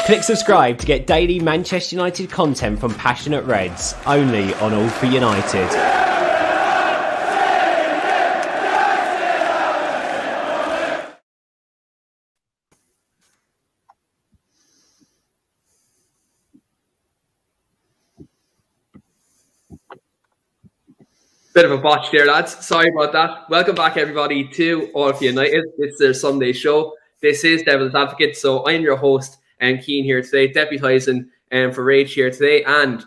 Click subscribe to get daily Manchester United content from passionate Reds, only on All for United. Bit of a botch there, lads. Sorry about that. Welcome back, everybody, to All for United. It's their Sunday show. This is Devil's Advocate. So I'm your host, Keane here today, deputising for Rage here today, and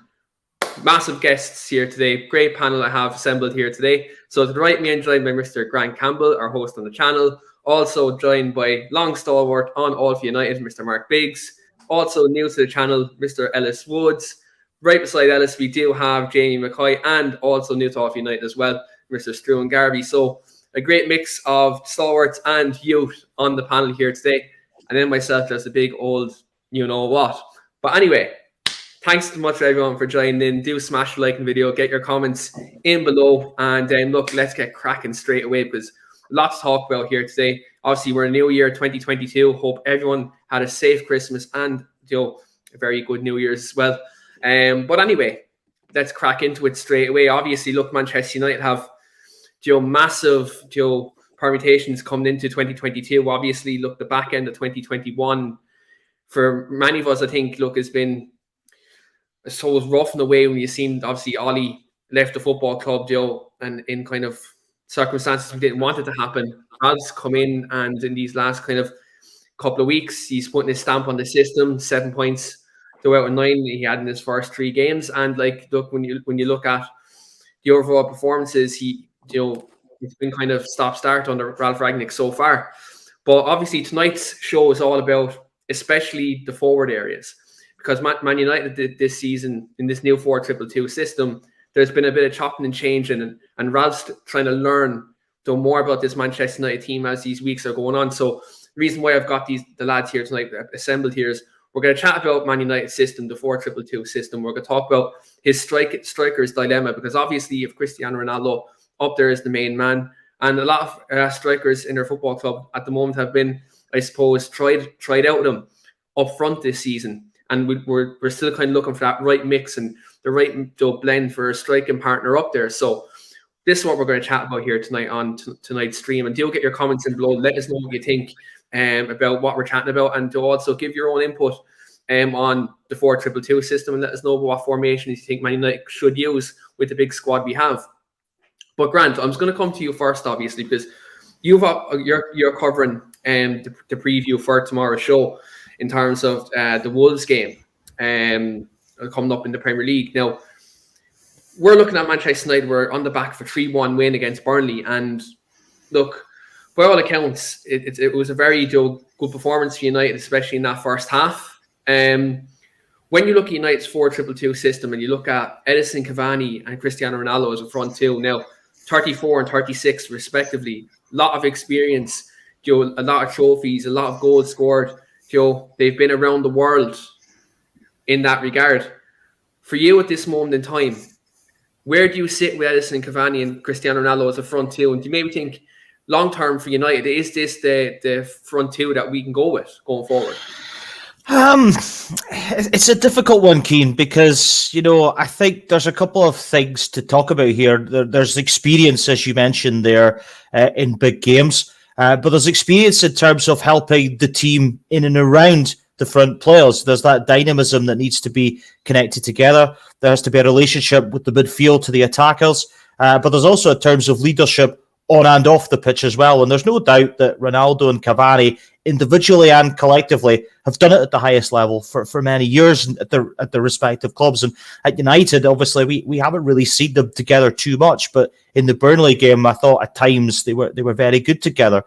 massive guests here today. Great panel I have assembled here today. So to the right, me, I'm joined by Mr. Grant Campbell, our host on the channel. Also joined by long stalwart on All for United, Mr. Mark Biggs. Also new to the channel, Mr. Ellis Woods. Right beside Ellis, we do have Jamie McCoy, and also new to All for United as well, Mr. Struan Garvey. So a great mix of stalwarts and youth on the panel here today. And then myself, just a big old you-know-what. But anyway, thanks so much to everyone for joining in. Do smash the like video, get your comments in below. And then, look, let's get cracking straight away because lots to talk about here today. Obviously, we're in New Year 2022. Hope everyone had a safe Christmas and, a very good New Year's as well. But anyway, let's crack into it straight away. Obviously, look, Manchester United have massive permutations coming into 2022. Obviously, look, the back end of 2021 for many of us, I think, look, has been so rough in a way when you've seen, obviously, Ollie left the football club, and in kind of circumstances we didn't want it to happen. Has come in, and in these last kind of couple of weeks, he's putting his stamp on the system. 7 points out of 9 he had in his first 3 games, and like, look, when you look at the overall performances, it's been kind of stop-start under Ralph Rangnick so far. But obviously tonight's show is all about especially the forward areas, because Man United did this season in this new 4-2-2 system. There's been a bit of chopping and changing, and Ralph's trying to learn more about this Manchester United team as these weeks are going on. So the reason why I've got the lads here tonight assembled here is we're going to chat about Man United's system, the 4-2-2 system. We're going to talk about his striker's dilemma, because obviously if Cristiano Ronaldo up there is the main man, and a lot of strikers in their football club at the moment have been, I suppose, tried out with him up front this season, and we're still kind of looking for that right mix and the right blend for a striking partner up there. So this is what we're going to chat about here tonight on tonight's stream, and do get your comments in below. Let us know what you think about what we're chatting about, and to also give your own input on the 4-2-2 system, and let us know what formations you think Man United should use with the big squad we have. But Grant, I'm just going to come to you first, obviously, because you're covering the preview for tomorrow's show in terms of the Wolves game coming up in the Premier League. Now, we're looking at Manchester United. We're on the back of a 3-1 win against Burnley, and look, by all accounts, it was a very good performance for United, especially in that first half. When you look at United's 4-2-2 system and you look at Edison Cavani and Cristiano Ronaldo as a front two, now 34 and 36 respectively, a lot of experience, a lot of trophies, a lot of goals scored. They've been around the world in that regard. For you at this moment in time, where do you sit with Edison Cavani and Cristiano Ronaldo as a front two? And do you maybe think long term for United, is this the front two that we can go with going forward? It's a difficult one, Keane, because, I think there's a couple of things to talk about here. There's experience, as you mentioned there, in big games, but there's experience in terms of helping the team in and around the front players. There's that dynamism that needs to be connected together. There has to be a relationship with the midfield to the attackers, but there's also in terms of leadership on and off the pitch as well. And there's no doubt that Ronaldo and Cavani, individually and collectively, have done it at the highest level for many years at the respective clubs. And at United, obviously, we haven't really seen them together too much. But in the Burnley game, I thought at times they were very good together.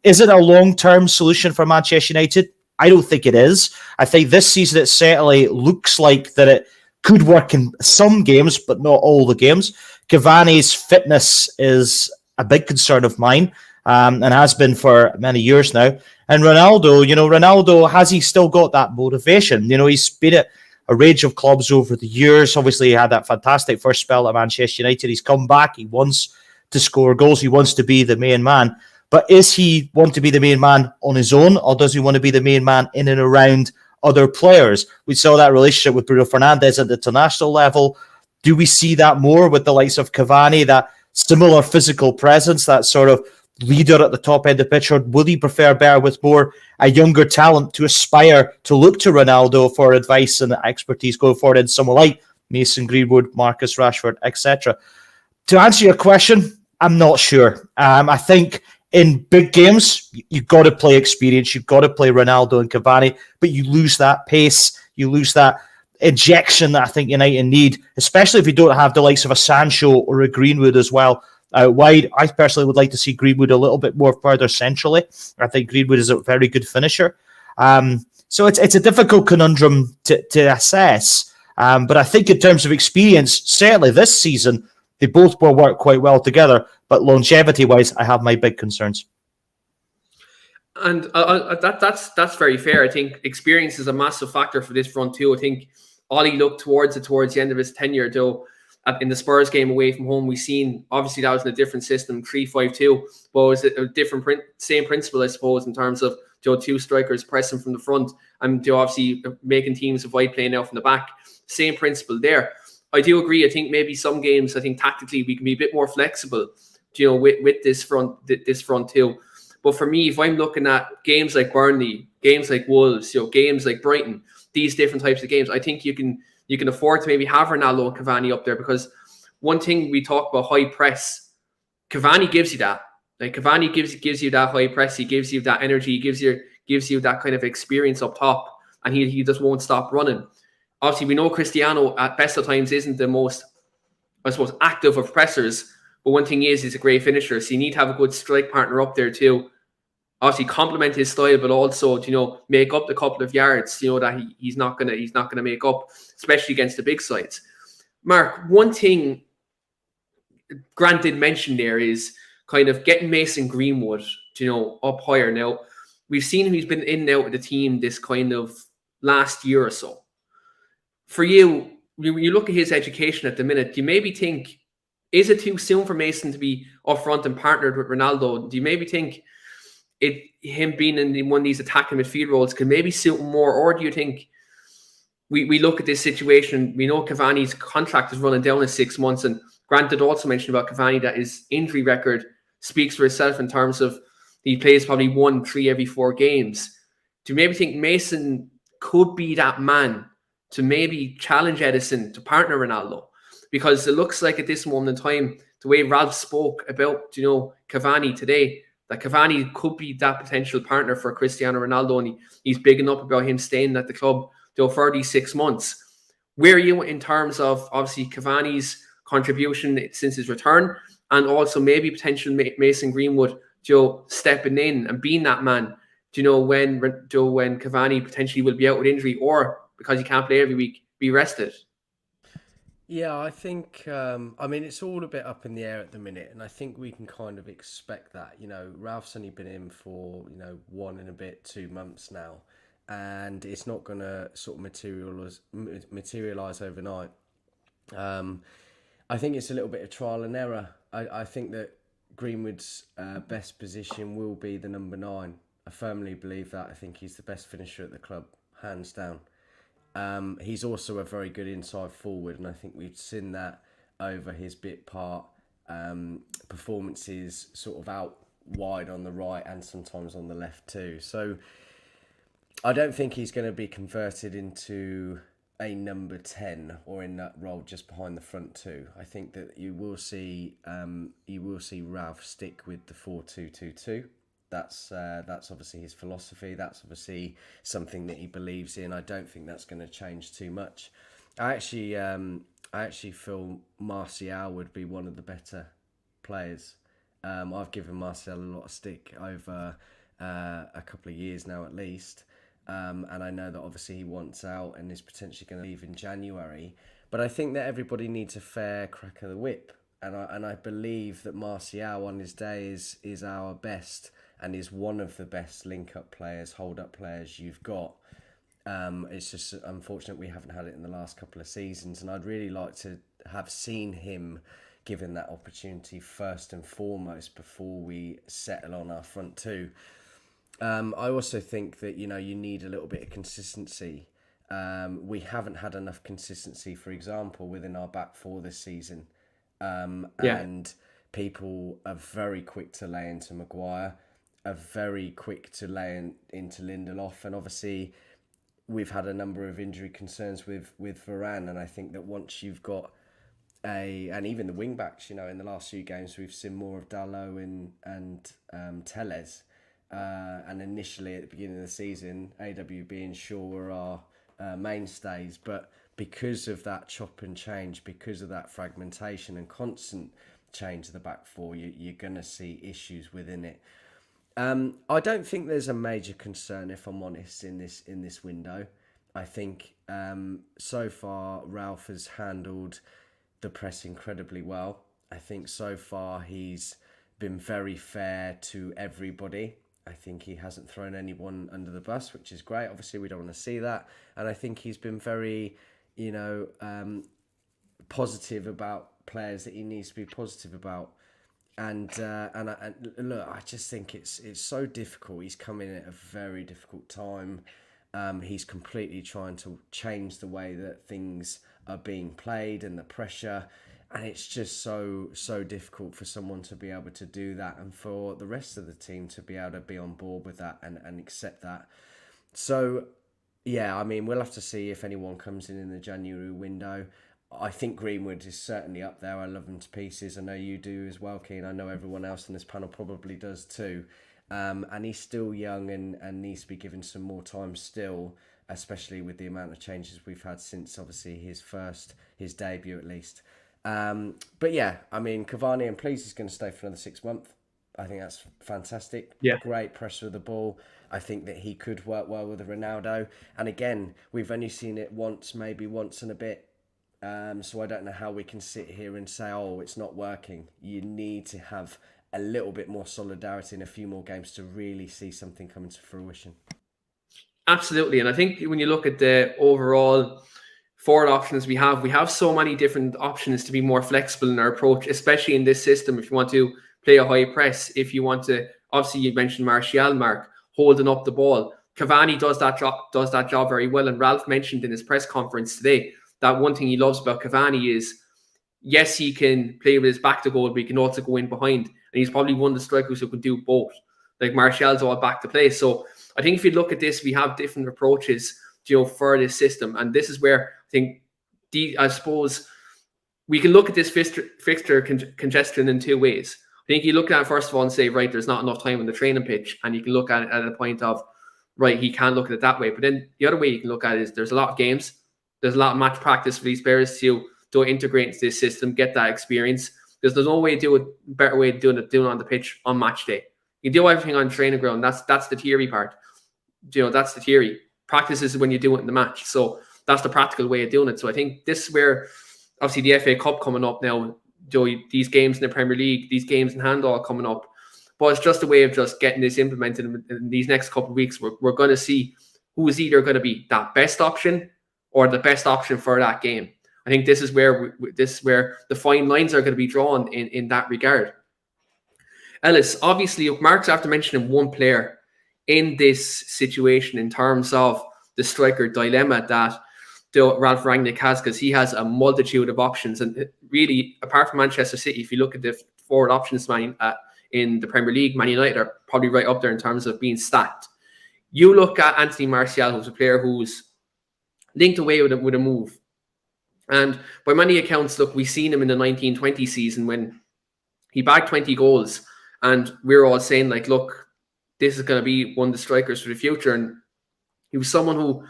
Is it a long-term solution for Manchester United? I don't think it is. I think this season it certainly looks like that it could work in some games, but not all the games. Cavani's fitness is a big concern of mine, and has been for many years now. And Ronaldo, has he still got that motivation? He's been at a range of clubs over the years. Obviously, he had that fantastic first spell at Manchester United. He's come back. He wants to score goals. He wants to be the main man. But is he want to be the main man on his own, or does he want to be the main man in and around other players. We saw that relationship with Bruno Fernandes at the international level. Do we see that more with the likes of Cavani, that similar physical presence, that sort of leader at the top end of the pitch, or will he prefer bear with more a younger talent to aspire to look to Ronaldo for advice and expertise going forward, in someone like Mason Greenwood, Marcus Rashford, etc.? To answer your question, I'm not sure. I think in big games, you've got to play experience, you've got to play Ronaldo and Cavani, but you lose that pace, you lose that injection that I think United need, especially if you don't have the likes of a Sancho or a Greenwood as well out wide. I personally would like to see Greenwood a little bit more further centrally. I think Greenwood is a very good finisher. So it's a difficult conundrum to assess. But I think in terms of experience, certainly this season, they both will work quite well together. But longevity-wise, I have my big concerns. And that's very fair. I think experience is a massive factor for this front too. I think Ollie looked towards the end of his tenure, though. In the Spurs game away from home, we've seen, obviously that was in a different system, 3-5-2, but it was a different same principle, I suppose, in terms of two strikers pressing from the front and obviously making teams avoid playing out from the back. Same principle there. I do agree. I think maybe some games, I think tactically we can be a bit more flexible, with this front too. But for me, if I'm looking at games like Burnley, games like Wolves, games like Brighton, these different types of games, I think you can afford to maybe have Ronaldo and Cavani up there, because one thing we talk about, high press, Cavani gives you that. Like Cavani gives you that high press, he gives you that energy, he gives you that kind of experience up top, and he just won't stop running. Obviously, we know Cristiano at best of times isn't the most, I suppose, active of pressers, but one thing is he's a great finisher, so you need to have a good strike partner up there too. Obviously complement his style, but also make up the couple of yards that he's not gonna make up, especially against the big sides. Mark, one thing Grant did mention there is kind of getting Mason Greenwood up higher. Now we've seen he's been in and out of the team this kind of last year or so. For you, when you look at his education at the minute, do you maybe think, is it too soon for Mason to be up front and partnered with Ronaldo? Do you maybe think him being in one of these attacking midfield roles could maybe suit him more? Or do you think we look at this situation, we know Cavani's contract is running down in 6 months, and Grant did also mention about Cavani that his injury record speaks for itself in terms of he plays probably 1-3 every 4 games. Do you maybe think Mason could be that man to maybe challenge Edison to partner Ronaldo? Because it looks like at this moment in time, the way Ralph spoke about Cavani today, that Cavani could be that potential partner for Cristiano Ronaldo, and he's bigging up about him staying at the club for these 6 months. Where are you in terms of obviously Cavani's contribution since his return, and also maybe potential Mason Greenwood stepping in and being that man when Cavani potentially will be out with injury, or because he can't play every week, be rested? Yeah, I think, it's all a bit up in the air at the minute, and I think we can kind of expect that. Ralph's only been in for, 1 and a bit, 2 months now, and it's not going to sort of materialise overnight. I think it's a little bit of trial and error. I think that Greenwood's best position will be the number 9. I firmly believe that. I think he's the best finisher at the club, hands down. He's also a very good inside forward, and I think we've seen that over his bit part performances, sort of out wide on the right and sometimes on the left too. So I don't think he's going to be converted into a number 10 or in that role just behind the front two. I think that you will see Ralph stick with the 4-2-2-2. That's obviously his philosophy. That's obviously something that he believes in. I don't think that's going to change too much. I actually feel Martial would be one of the better players. I've given Martial a lot of stick over a couple of years now at least. And I know that obviously he wants out and is potentially going to leave in January. But I think that everybody needs a fair crack of the whip. And I believe that Martial on his day is our best and is one of the best link-up players, hold-up players you've got. It's just unfortunate we haven't had it in the last couple of seasons, and I'd really like to have seen him given that opportunity first and foremost before we settle on our front two. I also think that, you need a little bit of consistency. We haven't had enough consistency, for example, within our back four this season. Yeah. And people are very quick to lay into Maguire, are very quick to lay into Lindelof. And obviously, we've had a number of injury concerns with Varane. And I think that once you've got and even the wing backs, in the last few games, we've seen more of Dalot and Tellez. And initially at the beginning of the season, AWB and Shaw were our mainstays. But because of that chop and change, because of that fragmentation and constant change of the back four, you're going to see issues within it. I don't think there's a major concern, if I'm honest, in this window. I think so far Ralph has handled the press incredibly well. I think so far he's been very fair to everybody. I think he hasn't thrown anyone under the bus, which is great. Obviously, we don't want to see that. And I think he's been very, positive about players that he needs to be positive about. And look, I just think it's so difficult. He's come in at a very difficult time. He's completely trying to change the way that things are being played and the pressure. And it's just so difficult for someone to be able to do that and for the rest of the team to be able to be on board with that and accept that. So, yeah, I mean, we'll have to see if anyone comes in the January window. I think Greenwood is certainly up there. I love him to pieces. I know you do as well, Keane. I know everyone else on this panel probably does too. And he's still young and needs to be given some more time still, especially with the amount of changes we've had since, obviously, his debut at least. But yeah, I mean, Cavani, I'm pleased he's going to stay for another 6 months. I think that's fantastic. Yeah. Great pressure of the ball. I think that he could work well with Ronaldo. And again, we've only seen it maybe once and a bit. So I don't know how we can sit here and say, oh, it's not working. You need to have a little bit more solidarity in a few more games to really see something come into fruition. Absolutely. And I think when you look at the overall forward options we have so many different options to be more flexible in our approach, especially in this system. If you want to play a high press, if you want to, obviously you mentioned Martial, Mark, holding up the ball. Cavani does that job very well. And Ralph mentioned in his press conference today that one thing he loves about Cavani is, yes, he can play with his back to goal, but he can also go in behind. And he's probably one of the strikers who can do both. Like Martial's all back to play. So I think if you look at this, we have different approaches, for this system. And this is where I think, I suppose, we can look at this fixture congestion in two ways. I think you look at it first of all and say, right, there's not enough time on the training pitch. And you can look at it at a point of, right, he can't look at it that way. But then the other way you can look at it is there's a lot of games. There's a lot of match practice for these players to integrate into this system, get that experience. Because there's no way to do it, better way of doing it on the pitch on match day. You do everything on training ground. That's the theory part. That's the theory. Practice is when you do it in the match. So that's the practical way of doing it. So I think this is where, obviously, the FA Cup coming up now, these games in the Premier League, these games in handball coming up. But it's just a way of just getting this implemented in these next couple of weeks. We're going to see who is either going to be that best option or the best option for that game. I think this is where the fine lines are going to be drawn in that regard. Ellis, obviously, Mark's after mentioning one player in this situation in terms of the striker dilemma that Ralph Rangnick has, because he has a multitude of options. And really, apart from Manchester City, if you look at the forward options in the Premier League, Man United are probably right up there in terms of being stacked. You look at Anthony Martial, who's a player who's linked away with a move. And by many accounts, look, we've seen him in the 1920 season when he bagged 20 goals. And we're all saying, like, look, this is going to be one of the strikers for the future. And he was someone who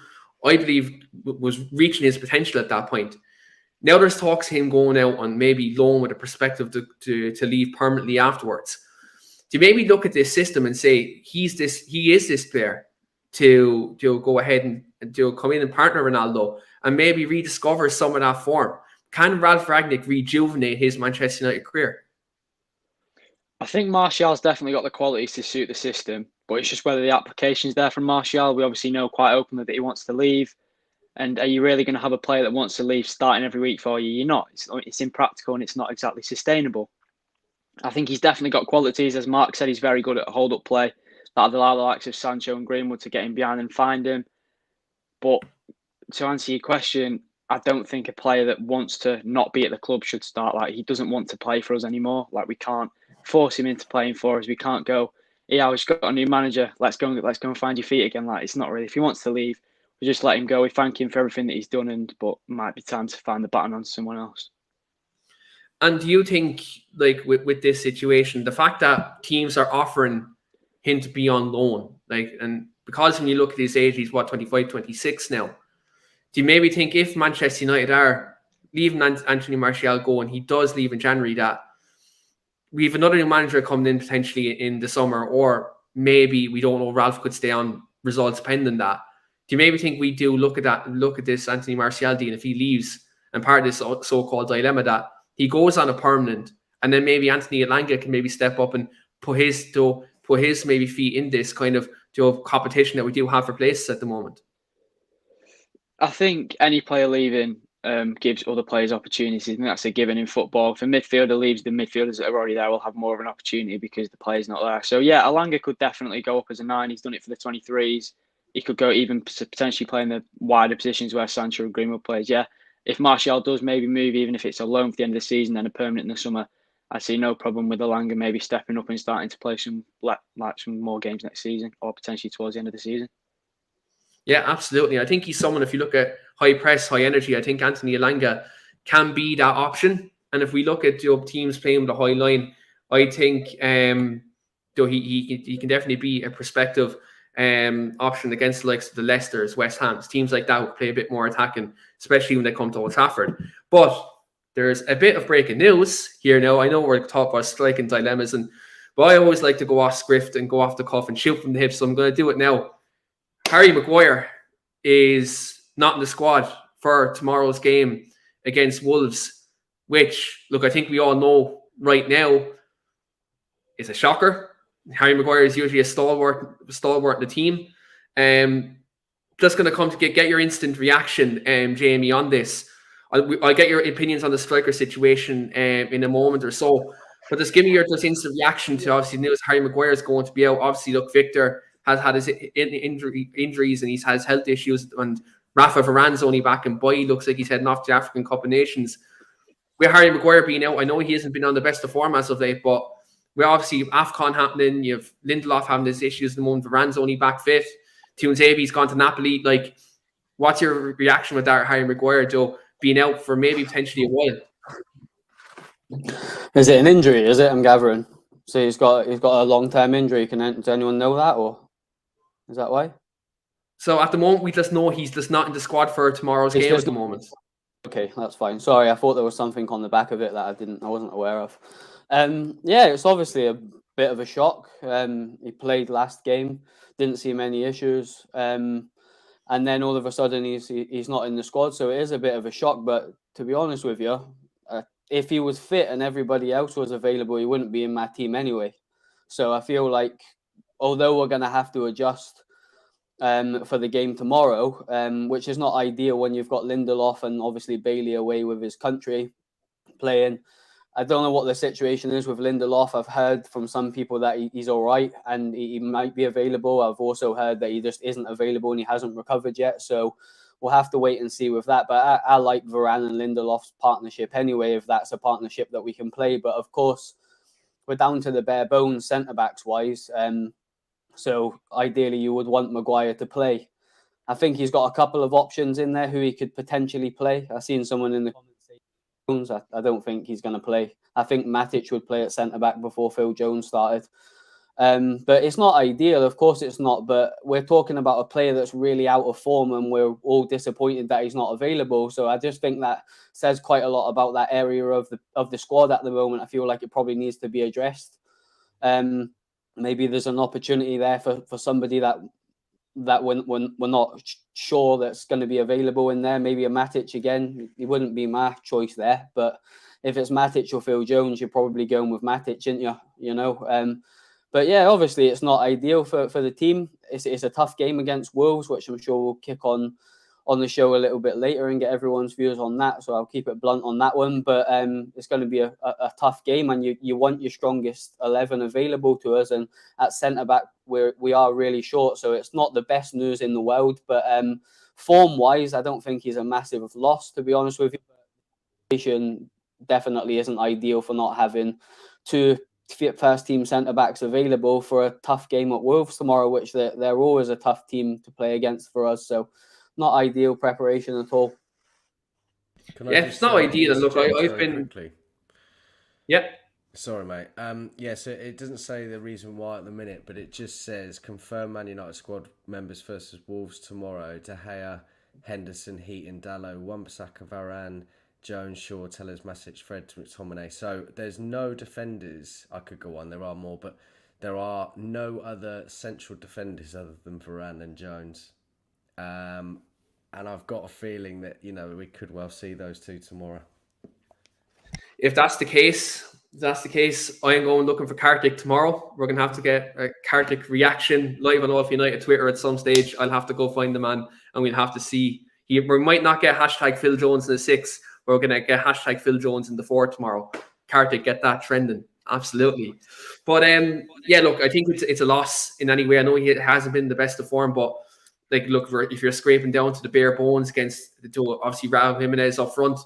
I believe was reaching his potential at that point. Now there's talks of him going out on maybe loan with a perspective to leave permanently afterwards. Do you maybe look at this system and say he is this player to go ahead and to come in and partner Ronaldo and maybe rediscover some of that form? Can Ralph Rangnick rejuvenate his Manchester United career? I think Martial's definitely got the qualities to suit the system, but it's just whether the application's there from Martial. We obviously know quite openly that he wants to leave. And are you really going to have a player that wants to leave starting every week for you? You're not. It's impractical and it's not exactly sustainable. I think he's definitely got qualities. As Mark said, he's very good at hold-up play, that'll allow the likes of Sancho and Greenwood to get in behind and find him. But to answer your question, I don't think a player that wants to not be at the club should start. Like, he doesn't want to play for us anymore. Like, we can't force him into playing for us. We can't go, yeah, we've got a new manager. Let's go and find your feet again. Like, it's not really. If he wants to leave, we just let him go. We thank him for everything that he's done, but it might be time to find the baton on someone else. And do you think, like, with this situation, the fact that teams are offering him to be on loan, like, and because when you look at his age, he's 25, 26 now. Do you maybe think if Manchester United are leaving Anthony Martial go and he does leave in January, that we have another new manager coming in potentially in the summer, or maybe we don't know, Ralph could stay on, results pending that. Do you maybe think we do look at this Anthony Martial deal if he leaves, and part of this so-called dilemma that he goes on a permanent, and then maybe Anthony Elanga can maybe step up and put his maybe feet in this kind of competition that we do have for places at the moment? I think any player leaving gives other players opportunities. I think that's a given in football. If a midfielder leaves, the midfielders that are already there will have more of an opportunity because the player's not there. So yeah, Elanga could definitely go up as a 9. He's done it for the 23s. He could go even potentially play in the wider positions where Sancho and Greenwood plays. Yeah, if Martial does maybe move, even if it's a loan for the end of the season, then a permanent in the summer, I see no problem with Elanga maybe stepping up and starting to play some more games next season, or potentially towards the end of the season. Yeah, absolutely. I think he's someone, if you look at high press, high energy, I think Anthony Elanga can be that option. And if we look at teams playing with a high line, I think he can definitely be a prospective option against the likes of the Leicesters, West Hams, teams like that who play a bit more attacking, especially when they come to Old Trafford. But there's a bit of breaking news here now. I know we're talking about striking dilemmas, but I always like to go off script and go off the cuff and shoot from the hip, so I'm going to do it now. Harry Maguire is not in the squad for tomorrow's game against Wolves, which, look, I think we all know right now is a shocker. Harry Maguire is usually a stalwart in the team. Just going to come to get your instant reaction, Jamie, on this. I'll get your opinions on the striker situation in a moment or so. But just give me your instant reaction to, obviously, the news Harry Maguire is going to be out. Obviously, look, Victor has had his injuries and he has health issues, and Rafa Varane's only back, and Boy looks like he's heading off to the African Cup of Nations. With Harry Maguire being out, I know he hasn't been on the best of form as of late, but we obviously have AFCON happening. You have Lindelof having his issues at the moment. Varane's only back fit. Tuanzebe's gone to Napoli. Like, what's your reaction with that Harry Maguire, Joe, being out for maybe potentially a while? Is it an injury? Is it? I'm gathering. So he's got a long-term injury. Does anyone know that, or is that why? So at the moment, we just know he's just not in the squad for tomorrow's game at the moment. Okay, that's fine. Sorry, I thought there was something on the back of it that I wasn't aware of. Yeah, it's obviously a bit of a shock. He played last game, didn't see many issues, and then all of a sudden he's not in the squad. So it is a bit of a shock. But to be honest with you, if he was fit and everybody else was available, he wouldn't be in my team anyway. So I feel like, although we're going to have to adjust for the game tomorrow, which is not ideal when you've got Lindelof and obviously Bailey away with his country playing. I don't know what the situation is with Lindelof. I've heard from some people that he's all right and he might be available. I've also heard that he just isn't available and he hasn't recovered yet. So we'll have to wait and see with that. But I like Varane and Lindelof's partnership anyway, if that's a partnership that we can play. But of course, we're down to the bare bones centre-backs wise. So ideally, you would want Maguire to play. I think he's got a couple of options in there who he could potentially play. I've seen someone in the comments say I don't think he's going to play. I think Matic would play at centre-back before Phil Jones started. But it's not ideal. Of course it's not. But we're talking about a player that's really out of form and we're all disappointed that he's not available. So I just think that says quite a lot about that area of the squad at the moment. I feel like it probably needs to be addressed. Maybe there's an opportunity there for somebody that we're not sure that's going to be available in there. Maybe a Matic again. It wouldn't be my choice there. But if it's Matic or Phil Jones, you're probably going with Matic, aren't you? You know. But yeah, obviously it's not ideal for the team. It's a tough game against Wolves, which I'm sure will kick on on the show a little bit later and get everyone's views on that. So I'll keep it blunt on that one. But it's going to be a tough game, and you want your strongest 11 available to us. And at centre back, we are really short, so it's not the best news in the world. But form wise, I don't think he's a massive loss, to be honest with you. Definitely isn't ideal for not having two first team centre backs available for a tough game at Wolves tomorrow, which they're always a tough team to play against for us. So not ideal preparation at all. It's not ideal. And look, I've been quickly. Yeah. Sorry, mate. So it doesn't say the reason why at the minute, but it just says confirm Man United squad members versus Wolves tomorrow. De Gea, Henderson, Heaton, Dalot, Wan-Bissaka, Varane, Jones, Shaw, Tellers, Masic, Fred, McTominay. So there's no defenders. I could go on. There are more, but there are no other central defenders other than Varane and Jones. And I've got a feeling that, we could well see those two tomorrow. If that's the case, I'm going looking for Kartik tomorrow. We're going to have to get a Kartik reaction live on All for United Twitter at some stage. I'll have to go find the man, and we'll have to see. We might not get hashtag Phil Jones in the 6. We're going to get hashtag Phil Jones in the 4 tomorrow. Kartik, get that trending. Absolutely. But look, I think it's a loss in any way. I know he hasn't been the best of form, but look, if you're scraping down to the bare bones against obviously Raul Jimenez up front,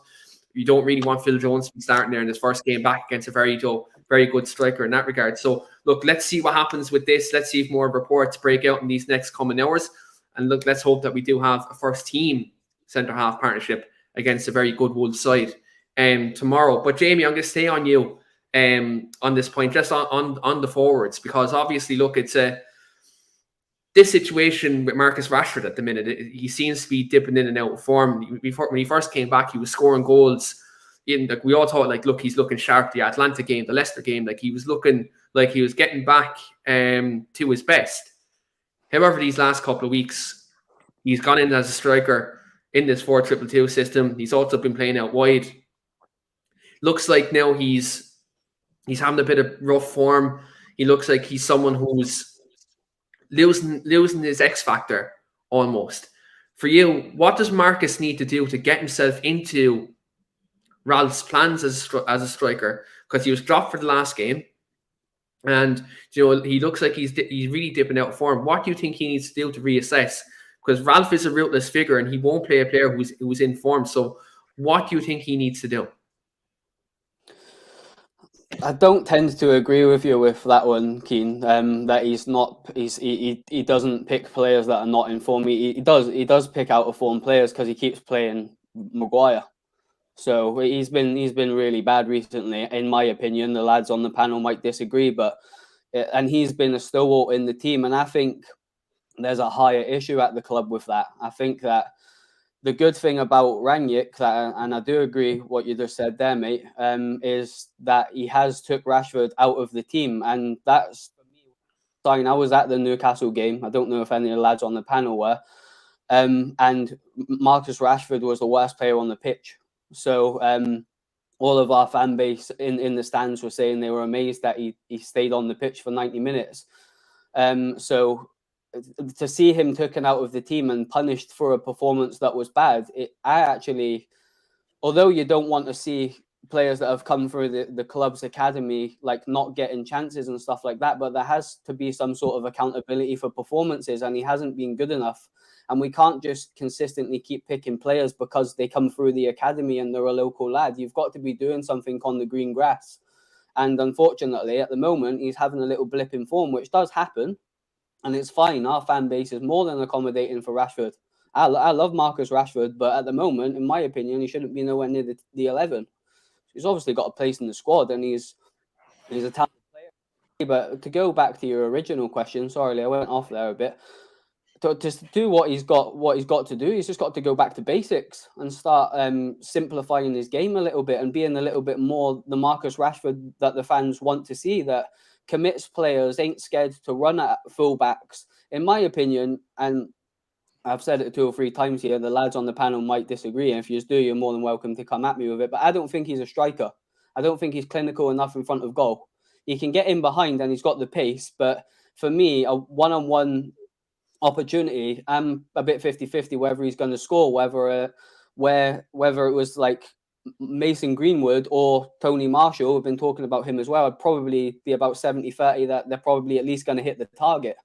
you don't really want Phil Jones to be starting there in his first game back against a very good striker in that regard. So look, let's see what happens with this. Let's see if more reports break out in these next coming hours. And look, let's hope that we do have a first team centre half partnership against a very good Wolves side tomorrow. But Jamie, I'm going to stay on you on this point, just on the forwards, because obviously, look, it's this situation with Marcus Rashford at the minute. He seems to be dipping in and out of form. When he first came back, he was scoring goals. We all thought, look, he's looking sharp. The Atlanta game, the Leicester game, he was looking like he was getting back to his best. However, these last couple of weeks, he's gone in as a striker in this 4-2-2 system. He's also been playing out wide. Looks like now he's having a bit of rough form. He looks like he's someone who's losing his X factor almost. For you, what does Marcus need to do to get himself into Ralph's plans as a striker? Because he was dropped for the last game, and he looks like he's really dipping out of form. What do you think he needs to do to reassess? Because Ralph is a ruthless figure, and he won't play a player who's in form. So, what do you think he needs to do? I don't tend to agree with you with that one, Keane. That he doesn't pick players that are not in form. He does pick out of form players because he keeps playing Maguire. So he's been really bad recently, in my opinion. The lads on the panel might disagree, and he's been a stalwart in the team, and I think there's a higher issue at the club with that. I think that the good thing about Rangnick, and I do agree what you just said there, mate, is that he has took Rashford out of the team, and that's for me. I was at the Newcastle game. I don't know if any of the lads on the panel were, and Marcus Rashford was the worst player on the pitch. So all of our fan base in the stands were saying they were amazed that he stayed on the pitch for 90 minutes. So to see him taken out of the team and punished for a performance that was bad, although you don't want to see players that have come through the club's academy not getting chances and stuff like that, but there has to be some sort of accountability for performances, and he hasn't been good enough. And we can't just consistently keep picking players because they come through the academy and they're a local lad. You've got to be doing something on the green grass. And unfortunately, at the moment, he's having a little blip in form, which does happen. And it's fine. Our fan base is more than accommodating for Rashford. I love Marcus Rashford, but at the moment, in my opinion, he shouldn't be nowhere near the 11. He's obviously got a place in the squad, and he's a talented player. But to go back to your original question, sorry, I went off there a bit. To do what he's got to do, he's just got to go back to basics and start simplifying his game a little bit and being a little bit more the Marcus Rashford that the fans want to see, that commits players, ain't scared to run at fullbacks. In my opinion, and I've said it 2 or 3 times here, the lads on the panel might disagree, and if you do, you're more than welcome to come at me with it, but I don't think he's a striker. I don't think he's clinical enough in front of goal. He can get in behind and he's got the pace, but for me, a one-on-one opportunity, I'm a bit 50-50 whether he's going to score, whether it was like Mason Greenwood or Tony Marshall. We've been talking about him as well. I'd probably be about 70-30 that they're probably at least going to hit the target.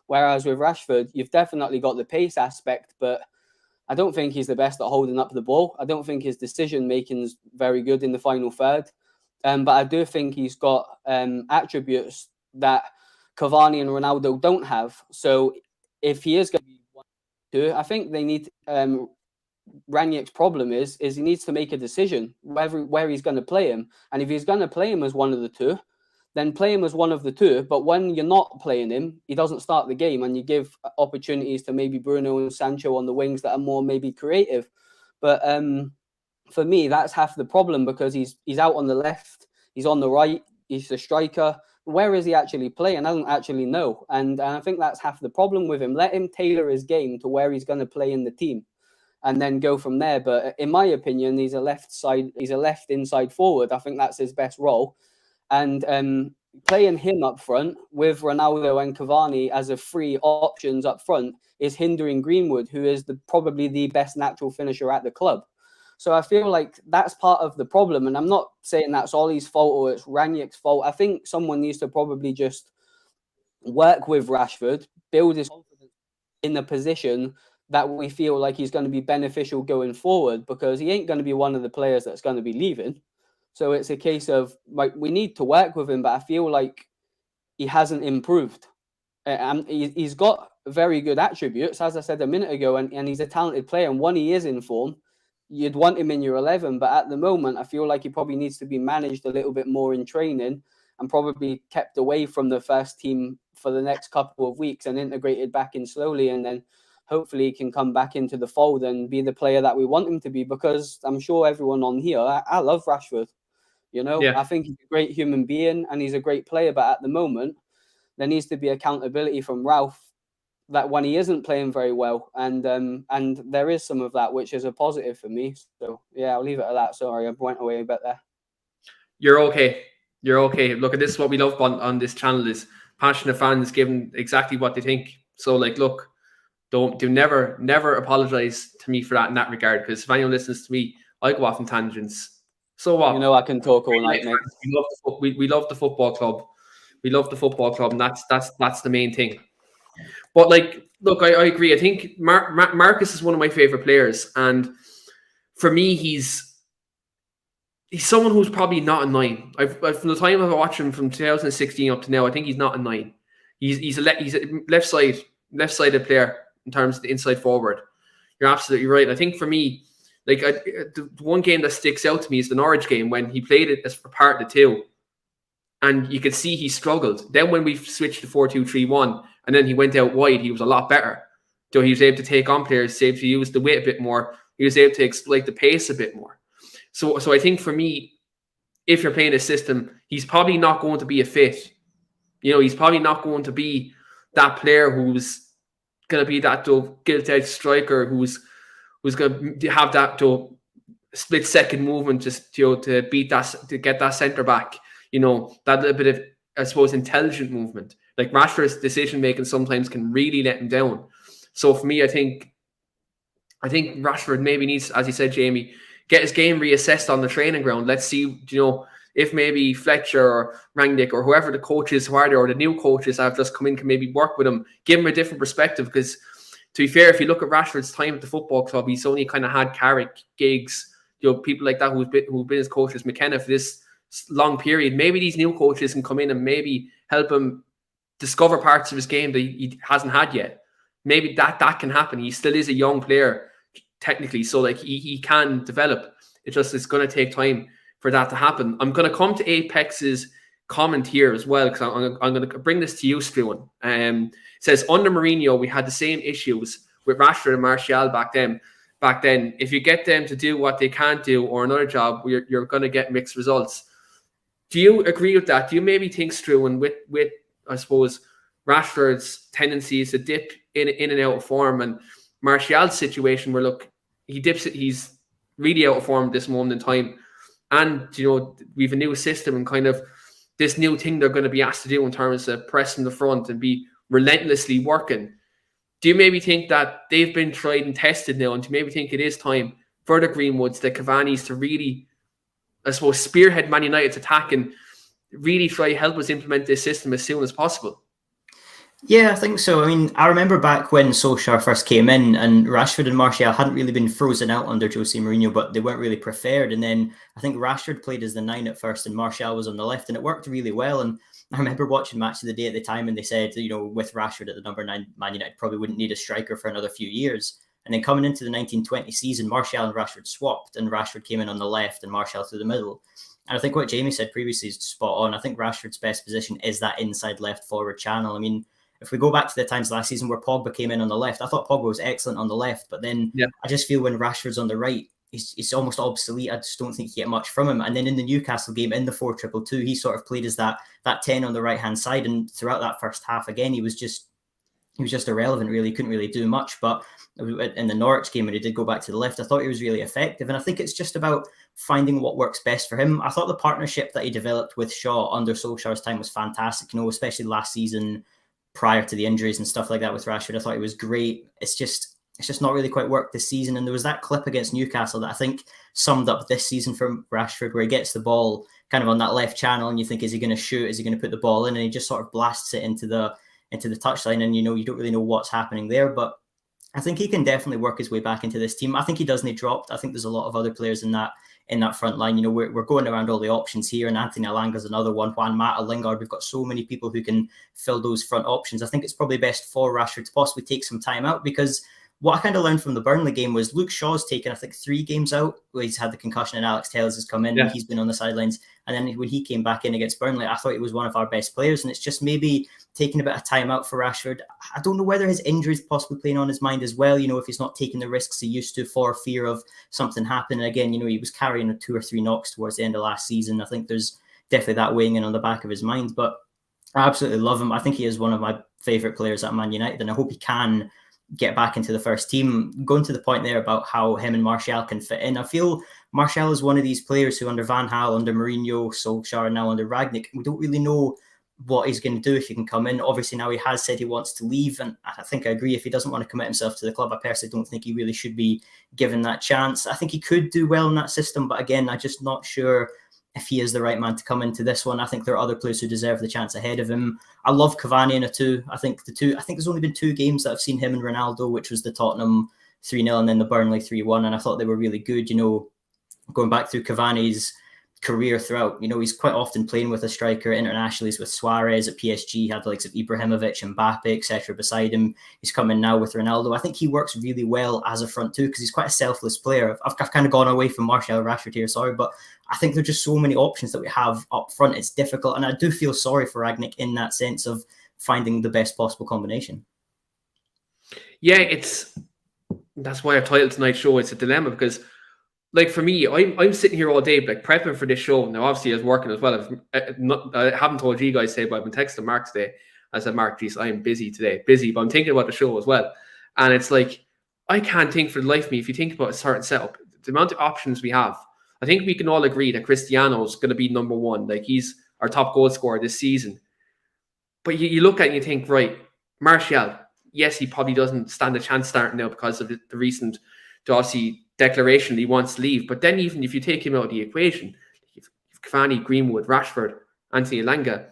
Whereas with Rashford, you've definitely got the pace aspect, but I don't think he's the best at holding up the ball. I don't think his decision making is very good in the final third. But I do think he's got attributes that Cavani and Ronaldo don't have. So if he is going to be one or two, I think they need. Rangnick's problem is he needs to make a decision where he's going to play him. And if he's going to play him as one of the two, then play him as one of the two. But when you're not playing him, he doesn't start the game, and you give opportunities to maybe Bruno and Sancho on the wings that are more maybe creative. But for me, that's half the problem, because he's out on the left, he's on the right, he's the striker. Where is he actually playing? I don't actually know. And I think that's half the problem with him. Let him tailor his game to where he's going to play in the team, and then go from there. But in my opinion, he's a left inside forward. I think that's his best role. And playing him up front with Ronaldo and Cavani as a free options up front is hindering Greenwood, who is probably the best natural finisher at the club. So I feel like that's part of the problem. And I'm not saying that's Ollie's fault or it's Rangnick's fault. I think someone needs to probably just work with Rashford, build his confidence in the position that we feel like he's going to be beneficial going forward, because he ain't going to be one of the players that's going to be leaving. So it's a case of, like, we need to work with him, but I feel like he hasn't improved. He's got very good attributes, as I said a minute ago, and he's a talented player. And when he is in form, you'd want him in your 11. But at the moment, I feel like he probably needs to be managed a little bit more in training and probably kept away from the first team for the next couple of weeks and integrated back in slowly. And then hopefully he can come back into the fold and be the player that we want him to be, because I'm sure everyone on here, I love Rashford. You know, I think he's a great human being and he's a great player. But at the moment, there needs to be accountability from Ralph that when he isn't playing very well, and there is some of that, which is a positive for me. So yeah, I'll leave it at that. Sorry, I went away a bit there. You're okay. Look, this is what we love on this channel, is passionate fans giving exactly what they think. So like, look, never apologize to me for that in that regard, because if anyone listens to me, I go off on tangents. So what? You know, I can talk all night, mate. We love the football club. We love the football club, and that's the main thing. But like, look, I agree. I think Marcus is one of my favorite players, and for me, he's someone who's probably not a 9. From the time I've watched him from 2016 up to now, I think he's not a 9. He's a left-sided player in terms of the inside forward. You're absolutely right. I think for me, like, the one game that sticks out to me is the Norwich game, when he played it as for part of the two, and you could see he struggled. Then when we switched to 4-2-3-1, and then he went out wide, he was a lot better. So he was able to take on players, able to use the weight a bit more. He was able to exploit the pace a bit more. So I think for me, if you're playing a system, he's probably not going to be a fit. You know, he's probably not going to be that player who's going to be that gilt-edged striker who's going to have that split-second movement just to beat that, to get that centre back. You know, that little bit of, I suppose, intelligent movement. Like, Rashford's decision making sometimes can really let him down. So for me, I think Rashford maybe needs, as you said, Jamie, get his game reassessed on the training ground. Let's see, you know, if maybe Fletcher or Rangnick or whoever the coaches who are there, or the new coaches that have just come in, can maybe work with him, give him a different perspective. Because to be fair, if you look at Rashford's time at the football club, he's only kind of had Carrick, Giggs, you know, people like that who've been his coaches, McKenna, for this long period. Maybe these new coaches can come in and maybe help him discover parts of his game that he hasn't had yet. Maybe that can happen. He still is a young player technically, so like he can develop. It's going to take time for that to happen. I'm going to come to Apex's comment here as well, because I'm going to bring this to you, Struan. It says, under Mourinho, we had the same issues with Rashford and Martial back then. If you get them to do what they can't do or another job, you're going to get mixed results. Do you agree with that? Do you maybe think, Struan, with I suppose Rashford's tendencies to dip in and out of form, and Martial's situation where, look, he's really out of form at this moment in time, and, you know, we've a new system and kind of this new thing they're going to be asked to do in terms of pressing the front and be relentlessly working. do you maybe think that they've been tried and tested now, and do you maybe think it is time for the Greenwoods, the Cavani's to really, I suppose, spearhead Man United's attack and really try to help us implement this system as soon as possible? Yeah, I think so. I mean, I remember back when Solskjaer first came in and Rashford and Martial hadn't really been frozen out under Jose Mourinho, but they weren't really preferred. And then I think Rashford played as the 9 at first and Martial was on the left, and it worked really well. And I remember watching Match of the Day at the time, and they said, with Rashford at the number 9, Man United probably wouldn't need a striker for another few years. And then coming into the 1920 season, Martial and Rashford swapped, and Rashford came in on the left and Martial through the middle. And I think what Jamie said previously is spot on. I think Rashford's best position is that inside left forward channel. I mean, if we go back to the times last season where Pogba came in on the left, I thought Pogba was excellent on the left, but then I just feel when Rashford's on the right, he's almost obsolete. I just don't think you get much from him. And then in the Newcastle game, in the 4-2-2, he sort of played as that 10 on the right-hand side. And throughout that first half, again, he was just irrelevant, really. He couldn't really do much. But in the Norwich game, when he did go back to the left, I thought he was really effective. And I think it's just about finding what works best for him. I thought the partnership that he developed with Shaw under Solskjaer's time was fantastic, especially last season, prior to the injuries and stuff like that with Rashford. I thought he was great. It's just not really quite worked this season. And there was that clip against Newcastle that I think summed up this season for Rashford, where he gets the ball kind of on that left channel and you think, is he going to shoot? Is he going to put the ball in? And he just sort of blasts it into the touchline, and you don't really know what's happening there. But I think he can definitely work his way back into this team. I think he does need dropped. I think there's a lot of other players in that front line. We're going around all the options here, and Anthony Alanga's another one. Juan Mata, Lingard. We've got so many people who can fill those front options. I think it's probably best for Rashford to possibly take some time out, because what I kind of learned from the Burnley game was Luke Shaw's taken, I think, 3 games out where he's had the concussion, and Alex Telles has come in and he's been on the sidelines. And then when he came back in against Burnley, I thought he was one of our best players. And it's just maybe taking a bit of time out for Rashford. I don't know whether his injury is possibly playing on his mind as well, if he's not taking the risks he used to for fear of something happening. Again, he was carrying 2 or 3 knocks towards the end of last season. I think there's definitely that weighing in on the back of his mind. But I absolutely love him. I think he is one of my favourite players at Man United, and I hope he can get back into the first team. Going to the point there about how him and Martial can fit in, I feel Martial is one of these players who under Van Gaal, under Mourinho, Solskjaer, now under Rangnick, we don't really know what he's going to do if he can come in. Obviously now he has said he wants to leave, and I think I agree. If he doesn't want to commit himself to the club, I personally don't think he really should be given that chance. I think he could do well in that system, but again, I'm just not sure if he is the right man to come into this one. I think there are other players who deserve the chance ahead of him. I love Cavani in a 2. I think there's only been 2 games that I've seen him and Ronaldo, which was the Tottenham 3-0 and then the Burnley 3-1, and I thought they were really good. Going back through Cavani's career throughout, he's quite often playing with a striker. Internationally, he's with Suarez at PSG, had the likes of Ibrahimovic, Mbappe, etc. beside him. He's coming now with Ronaldo. I think he works really well as a front 2 because he's quite a selfless player. I've kind of gone away from Martial Rashford here, sorry, but I think there's just so many options that we have up front. It's difficult, and I do feel sorry for Rangnick in that sense of finding the best possible combination. Yeah, that's why I've titled tonight's show It's a Dilemma, because like for me, I'm sitting here all day like prepping for this show. Now obviously I was working as well. I haven't told you guys today, but I've been texting Mark today. I said, Mark, geez, I am busy today, but I'm thinking about the show as well. And it's like, I can't think for the life of me, if you think about a certain setup, the amount of options we have, I think we can all agree that Cristiano is going to be number 1. Like, he's our top goal scorer this season. But you look at it and you think, right, Martial, yes, he probably doesn't stand a chance starting now because of the recent, obviously, declaration that he wants to leave. But then even if you take him out of the equation, if Cavani, Greenwood, Rashford, Anthony Elanga,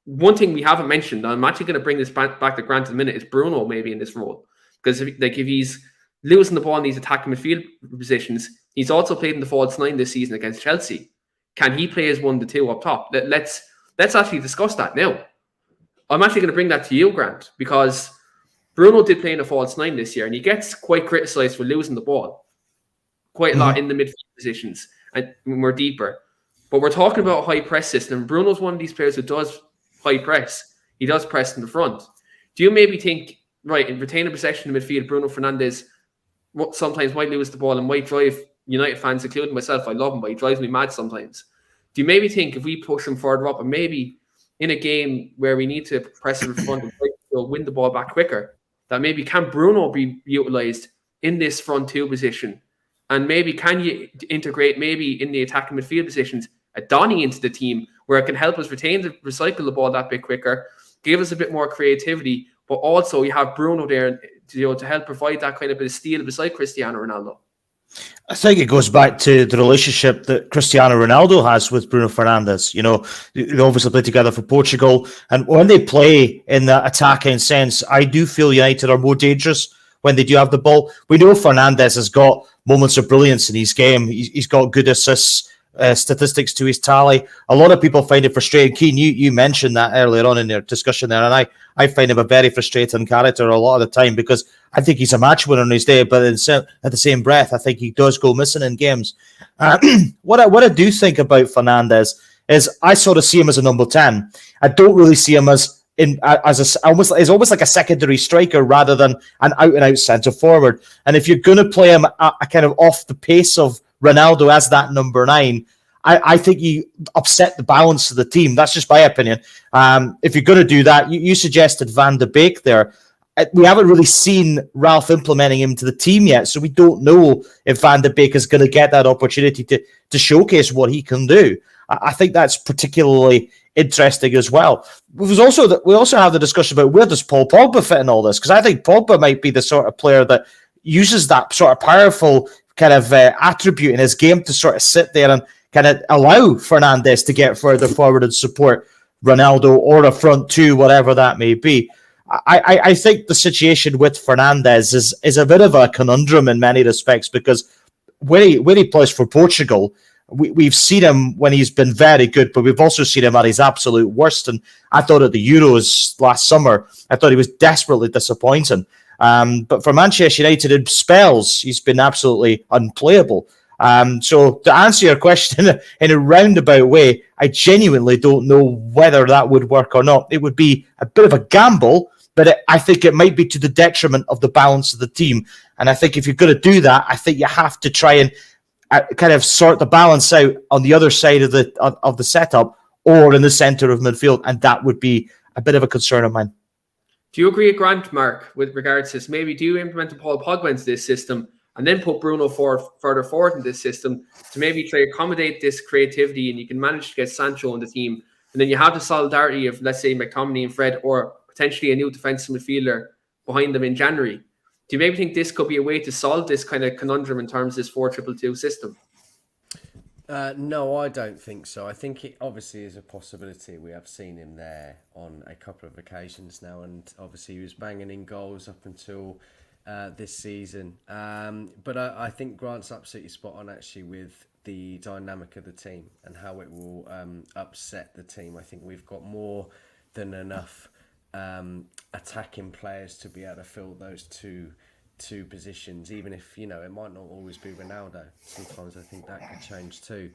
one thing we haven't mentioned, and I'm actually going to bring this back to Grant in a minute, is Bruno maybe in this role. Because if he's losing the ball in these attacking midfield positions, he's also played in the false 9 this season against Chelsea. Can he play as 1-2 up top? Let's actually discuss that now. I'm actually going to bring that to you, Grant, because Bruno did play in a false 9 this year, and he gets quite criticised for losing the ball quite a lot in the midfield positions, and we're deeper. But we're talking about a high press system. Bruno's one of these players who does high press. He does press in the front. Do you maybe think, right, in retaining possession in the midfield, Bruno Fernandes sometimes might lose the ball and might drive United fans, including myself, I love him, but he drives me mad sometimes. Do you maybe think if we push him further up, and maybe in a game where we need to press in front and win the ball back quicker, that maybe can Bruno be utilised in this front 2 position? And maybe can you integrate maybe in the attacking midfield positions a Donny into the team where it can help us recycle the ball that bit quicker, give us a bit more creativity but also you have Bruno there, to help provide that kind of bit of steel beside Cristiano Ronaldo. I think it goes back to the relationship that Cristiano Ronaldo has with Bruno Fernandes. They obviously play together for Portugal, and when they play in that attacking sense, I do feel United are more dangerous when they do have the ball. We know Fernandes has got moments of brilliance in his game. He's got good assists, statistics to his tally. A lot of people find it frustrating. Keane, you mentioned that earlier on in your discussion there, and I find him a very frustrating character a lot of the time because I think he's a match winner on his day, but at the same breath, I think he does go missing in games. What I do think about Fernandes is I sort of see him as a number 10. I don't really see him as almost like a secondary striker rather than an out-and-out centre forward. And if you're going to play him a kind of off the pace of Ronaldo as that number 9, I think you upset the balance of the team. That's just my opinion. If you're going to do that, you suggested Van de Beek there. We haven't really seen Ralph implementing him to the team yet, so we don't know if Van de Beek is going to get that opportunity to showcase what he can do. I think that's particularly interesting as well. We also have the discussion about where does Paul Pogba fit in all this, because I think Pogba might be the sort of player that uses that sort of powerful kind of attribute in his game to sort of sit there and kind of allow Fernandes to get further forward and support Ronaldo or a front two, whatever that may be. I think the situation with Fernandes is a bit of a conundrum in many respects because when he plays for Portugal, we've seen him when he's been very good, but we've also seen him at his absolute worst. And I thought at the Euros last summer, I thought he was desperately disappointing. But for Manchester United, in spells, he's been absolutely unplayable. So to answer your question in a roundabout way, I genuinely don't know whether that would work or not. It would be a bit of a gamble, but I think it might be to the detriment of the balance of the team. And I think if you're going to do that, I think you have to try and kind of sort the balance out on the other side of the setup or in the centre of midfield, and that would be a bit of a concern of mine. Do you agree with Grant, Mark, with regards to this? Maybe do you implement a Paul Pogba into this system and then put Bruno further forward in this system to maybe try to accommodate this creativity, and you can manage to get Sancho on the team, and then you have the solidarity of, let's say, McTominay and Fred, or potentially a new defensive midfielder behind them in January. Do you maybe think this could be a way to solve this kind of conundrum in terms of this 4-2-2 system? No, I don't think so. I think it obviously is a possibility. We have seen him there on a couple of occasions now, and obviously he was banging in goals up until this season. But I think Grant's absolutely spot on actually with the dynamic of the team and how it will upset the team. I think we've got more than enough attacking players to be able to fill those two positions, even if, it might not always be Ronaldo. Sometimes I think that could change too.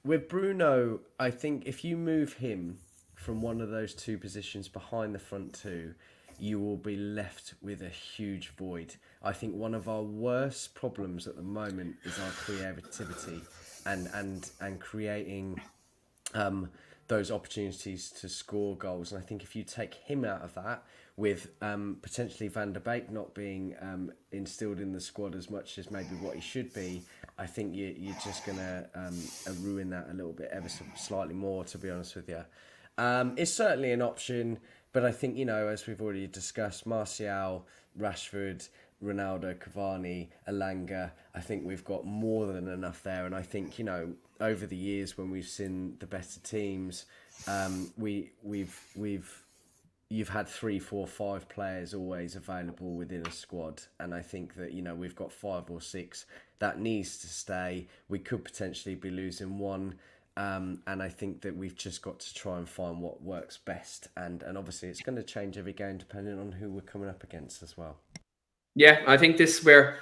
With Bruno, I think if you move him from one of those two positions behind the front two, you will be left with a huge void. I think one of our worst problems at the moment is our creativity and creating those opportunities to score goals. And I think if you take him out of that, with potentially Van der Beek not being instilled in the squad as much as maybe what he should be, I think you're just going to ruin that a little bit, ever so slightly more, to be honest with you. It's certainly an option, but I think, as we've already discussed, Martial, Rashford, Ronaldo, Cavani, Elanga, I think we've got more than enough there. And I think, over the years when we've seen the better teams, you've had 3, 4, 5 players always available within a squad. And I think that, we've got 5 or 6 that needs to stay. We could potentially be losing one. And I think that we've just got to try and find what works best. And obviously it's going to change every game depending on who we're coming up against as well. Yeah, I think this is where,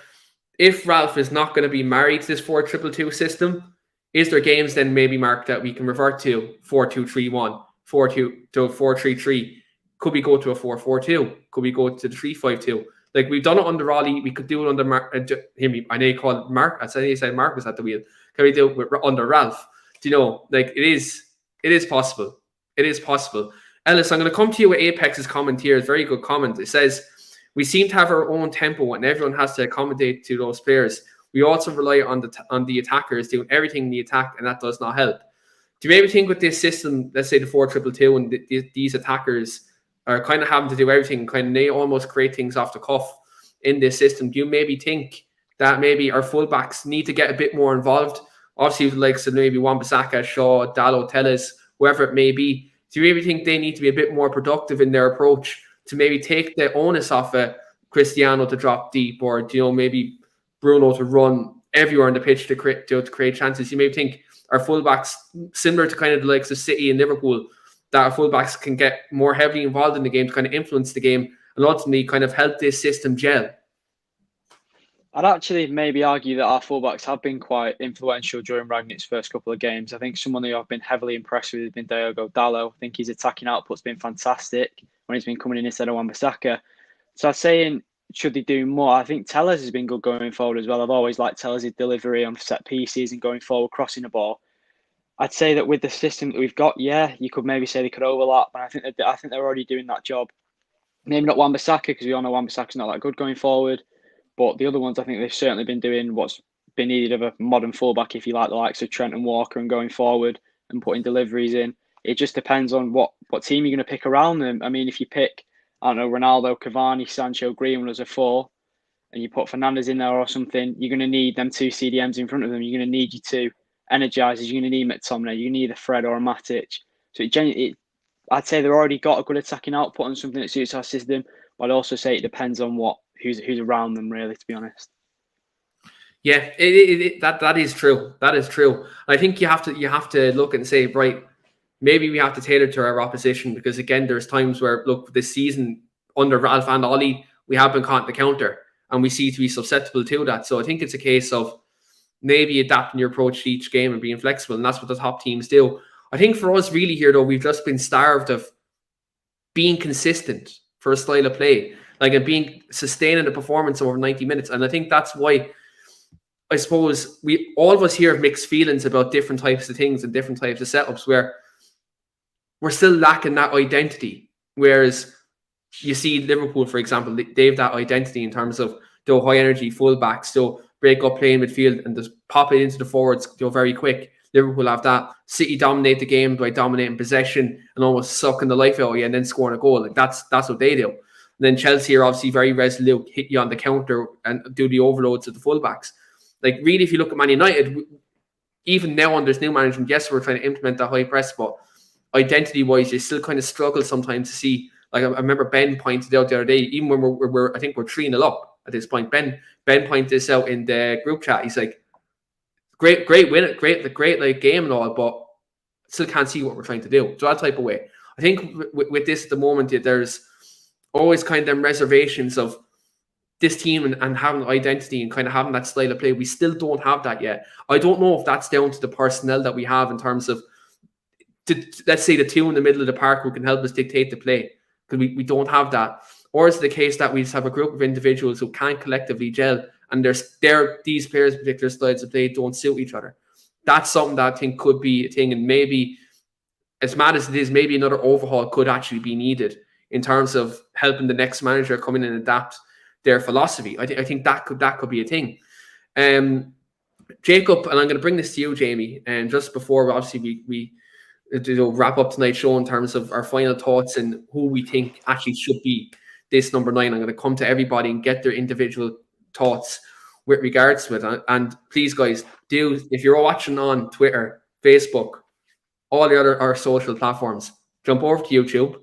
if Ralph is not going to be married to this 4-2-2 system, is there games then maybe, Mark, that we can revert to 4-2-3-1, 4-3-3? Could we go to a 4-4-2? Could we go to the 3-5-2? Like we've done it under Raleigh, we could do it under Mark. I know you called Mark. I said Mark was at the wheel. Can we do it under Ralph? Do you know? Like it is possible. It is possible. Ellis, I'm going to come to you with Apex's comment here. It's a very good comment. It says, we seem to have our own tempo and everyone has to accommodate to those players. We also rely on the attackers doing everything in the attack, and that does not help. Do you maybe think with this system, let's say the 4-2-2 and these attackers are kind of having to do everything, kind of they almost create things off the cuff in this system. Do you maybe think that maybe our fullbacks need to get a bit more involved? Obviously, like so maybe Wan-Bissaka, Shaw, Dalot, Telles, whoever it may be. Do you maybe think they need to be a bit more productive in their approach to maybe take the onus off Cristiano to drop deep, or maybe Bruno to run everywhere on the pitch to create chances? You maybe think our fullbacks, similar to kind of the likes of City and Liverpool, that our fullbacks can get more heavily involved in the game to kind of influence the game and ultimately kind of help this system gel? I'd actually maybe argue that our fullbacks have been quite influential during Rangnick's first couple of games. I think someone who I've been heavily impressed with has been Diogo Dalot. I think his attacking output's been fantastic when he's been coming in instead of Wan-Bissaka. So I'm saying, should they do more? I think Telles has been good going forward as well. I've always liked Telles' delivery on set pieces and going forward, crossing the ball. I'd say that with the system that we've got, you could maybe say they could overlap, and I think they're already doing that job. Maybe not Wan-Bissaka, because we all know Wan-Bissaka's not that good going forward. But the other ones, I think they've certainly been doing what's been needed of a modern fullback, if you like, the likes of Trent and Walker, and going forward and putting deliveries in. It just depends on what team you're going to pick around them. I mean, if you pick, I don't know, Ronaldo, Cavani, Sancho, Greenwood as a 4, and you put Fernandes in there or something, you're going to need them 2 CDMs in front of them. You're going to need your 2 energizers. You're going to need McTominay. You're going to need a Fred or a Matic. So I'd say they've already got a good attacking output and something that suits our system. But I'd also say it depends on who's around them, really, to be honest. Yeah, that is true. That is true. I think you have to look and say, right, maybe we have to tailor to our opposition, because again, there's times where, look, this season under Ralph and Ollie, we have been caught in the counter, and we see to be susceptible to that. So I think it's a case of maybe adapting your approach to each game and being flexible, and that's what the top teams do. I think for us really here, though, we've just been starved of being consistent for a style of play, like being sustaining the performance over 90 minutes. And I think that's why I suppose all of us here have mixed feelings about different types of things and different types of setups, where we're still lacking that identity. Whereas you see Liverpool, for example, they have that identity in terms of the high energy fullbacks, so break up play in midfield and just pop it into the forwards very quick. Liverpool have that. City dominate the game by dominating possession and almost sucking the life out of you and then scoring a goal. Like that's what they do. And then Chelsea are obviously very resolute, hit you on the counter and do the overloads of the fullbacks. Like really, if you look at Man United, even now under this new management, yes, we're trying to implement that high press, but identity-wise, you still kind of struggle sometimes to see. Like I remember Ben pointed out the other day, even when we're I think we're 3-0 up at this point. Ben pointed this out in the group chat. He's like, great win, great like game and all, but still can't see what we're trying to do. So that type of way. I think with this at the moment, there's always kind of them reservations of this team and having identity and kind of having that style of play. We still don't have that yet. I don't know if that's down to the personnel that we have in terms of, let's say, the 2 in the middle of the park who can help us dictate the play, because we don't have that. Or is it the case that we just have a group of individuals who can't collectively gel, and these players' particular styles of play don't suit each other? That's something that I think could be a thing, and maybe, as mad as it is, maybe another overhaul could actually be needed in terms of helping the next manager come in and adapt their philosophy. I think that could be a thing. Jacob, and I'm going to bring this to you, Jamie, and just before obviously we wrap up tonight's show in terms of our final thoughts and who we think actually should be this number 9. I'm going to come to everybody and get their individual thoughts with regards to it. And please, guys, if you're watching on Twitter, Facebook, all the other our social platforms, jump over to YouTube,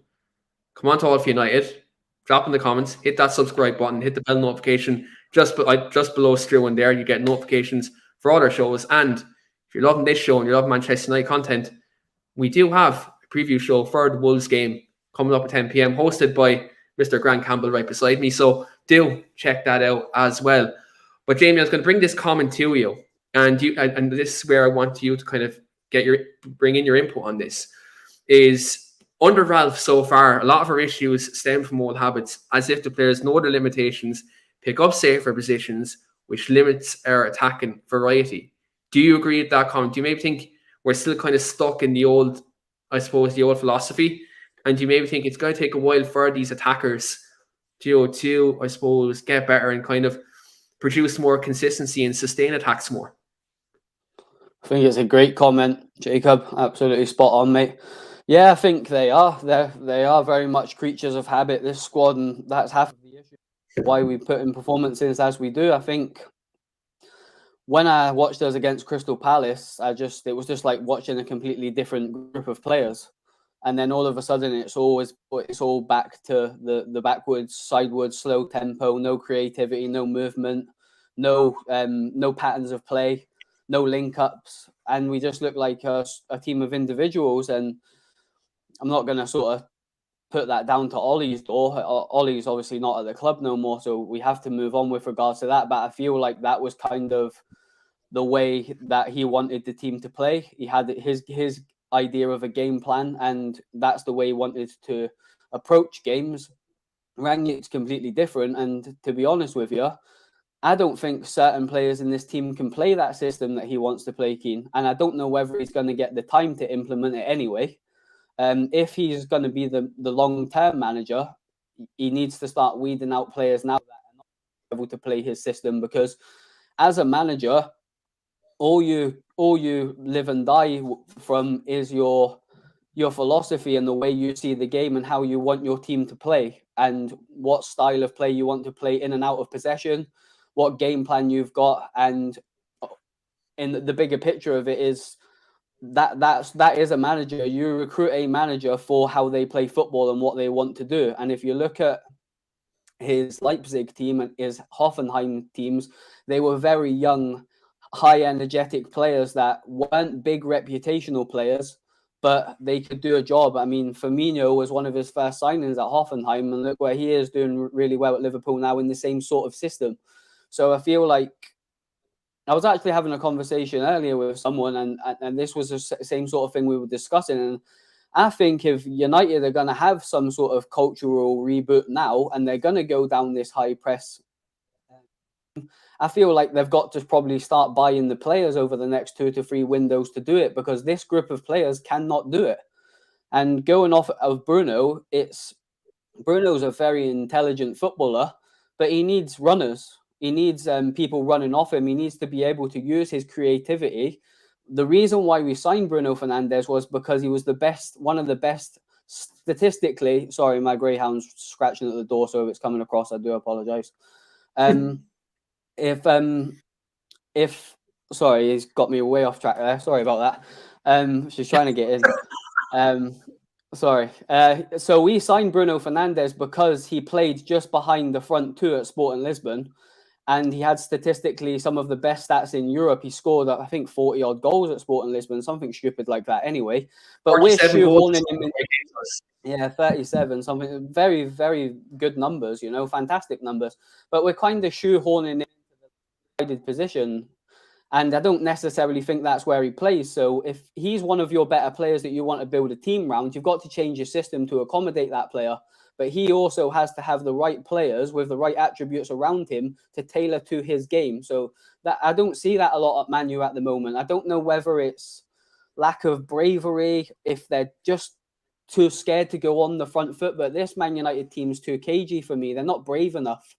come on to All for United, drop in the comments, hit that subscribe button, hit the bell notification just below Strew, and there you get notifications for all our shows. And if you're loving this show and you're loving Manchester United content, we do have a preview show for the Wolves game coming up at 10 p.m, hosted by Mr. Grant Campbell right beside me. So do check that out as well. But Jamie, I was going to bring this comment to you, and this is where I want you to kind of bring in your input on this. Is under Ralph so far, a lot of our issues stem from old habits, as if the players know their limitations, pick up safer positions, which limits our attacking variety. Do you agree with that comment? Do you maybe think we're still kind of stuck in the old philosophy? And do you maybe think it's going to take a while for these attackers to I suppose, get better and kind of produce more consistency and sustain attacks more? I think it's a great comment, Jacob. Absolutely spot on, mate. Yeah, I think they are. They are very much creatures of habit, this squad, and that's half of the issue. Why we put in performances as we do. I think when I watched us against Crystal Palace, it was just like watching a completely different group of players. And then all of a sudden it's all back to the backwards, sidewards, slow tempo, no creativity, no movement, no patterns of play, no link ups, and we just look like a team of individuals. And I'm not going to sort of put that down to Ollie's door. Ollie's obviously not at the club no more, so we have to move on with regards to that. But I feel like that was kind of the way that he wanted the team to play. He had his idea of a game plan, and that's the way he wanted to approach games. Rangnick's completely different, and to be honest with you, I don't think certain players in this team can play that system that he wants to play, Keane. And I don't know whether he's going to get the time to implement it anyway. If he's going to be the long-term manager, he needs to start weeding out players now that are not able to play his system, because as a manager, all you live and die from is your philosophy and the way you see the game and how you want your team to play and what style of play you want to play in and out of possession, what game plan you've got. And in the bigger picture of it is that is a manager. You recruit a manager for how they play football and what they want to do. And if you look at his Leipzig team and his Hoffenheim teams, they were very young, high energetic players that weren't big reputational players, but they could do a job. I mean, Firmino was one of his first signings at Hoffenheim, and look where he is, doing really well at Liverpool now in the same sort of system. So I feel like I was actually having a conversation earlier with someone, and this was the same sort of thing we were discussing. And I think if United are going to have some sort of cultural reboot now, and they're going to go down this high press, I feel like they've got to probably start buying the players over the next 2 to 3 windows to do it, because this group of players cannot do it. And going off of Bruno's a very intelligent footballer, but he needs runners. He needs people running off him. He needs to be able to use his creativity. The reason why we signed Bruno Fernandes was because he was one of the best statistically. Sorry, my greyhound's scratching at the door, so if it's coming across, I do apologise. If sorry, he's got me way off track there. Sorry about that. She's trying to get in. Sorry. So we signed Bruno Fernandes because he played just behind the front two at Sporting Lisbon, and he had statistically some of the best stats in Europe. He scored, I think, 40 odd goals at Sporting Lisbon, something stupid like that. Anyway, but we're shoehorning him in. Yeah, 37, something very, very good numbers. Fantastic numbers. But we're kind of shoehorning him into the guided position. And I don't necessarily think that's where he plays. So if he's one of your better players that you want to build a team around, you've got to change your system to accommodate that player. But he also has to have the right players with the right attributes around him to tailor to his game. So that I don't see that a lot at Man U at the moment. I don't know whether it's lack of bravery, if they're just too scared to go on the front foot. But this Man United team's too cagey for me. They're not brave enough.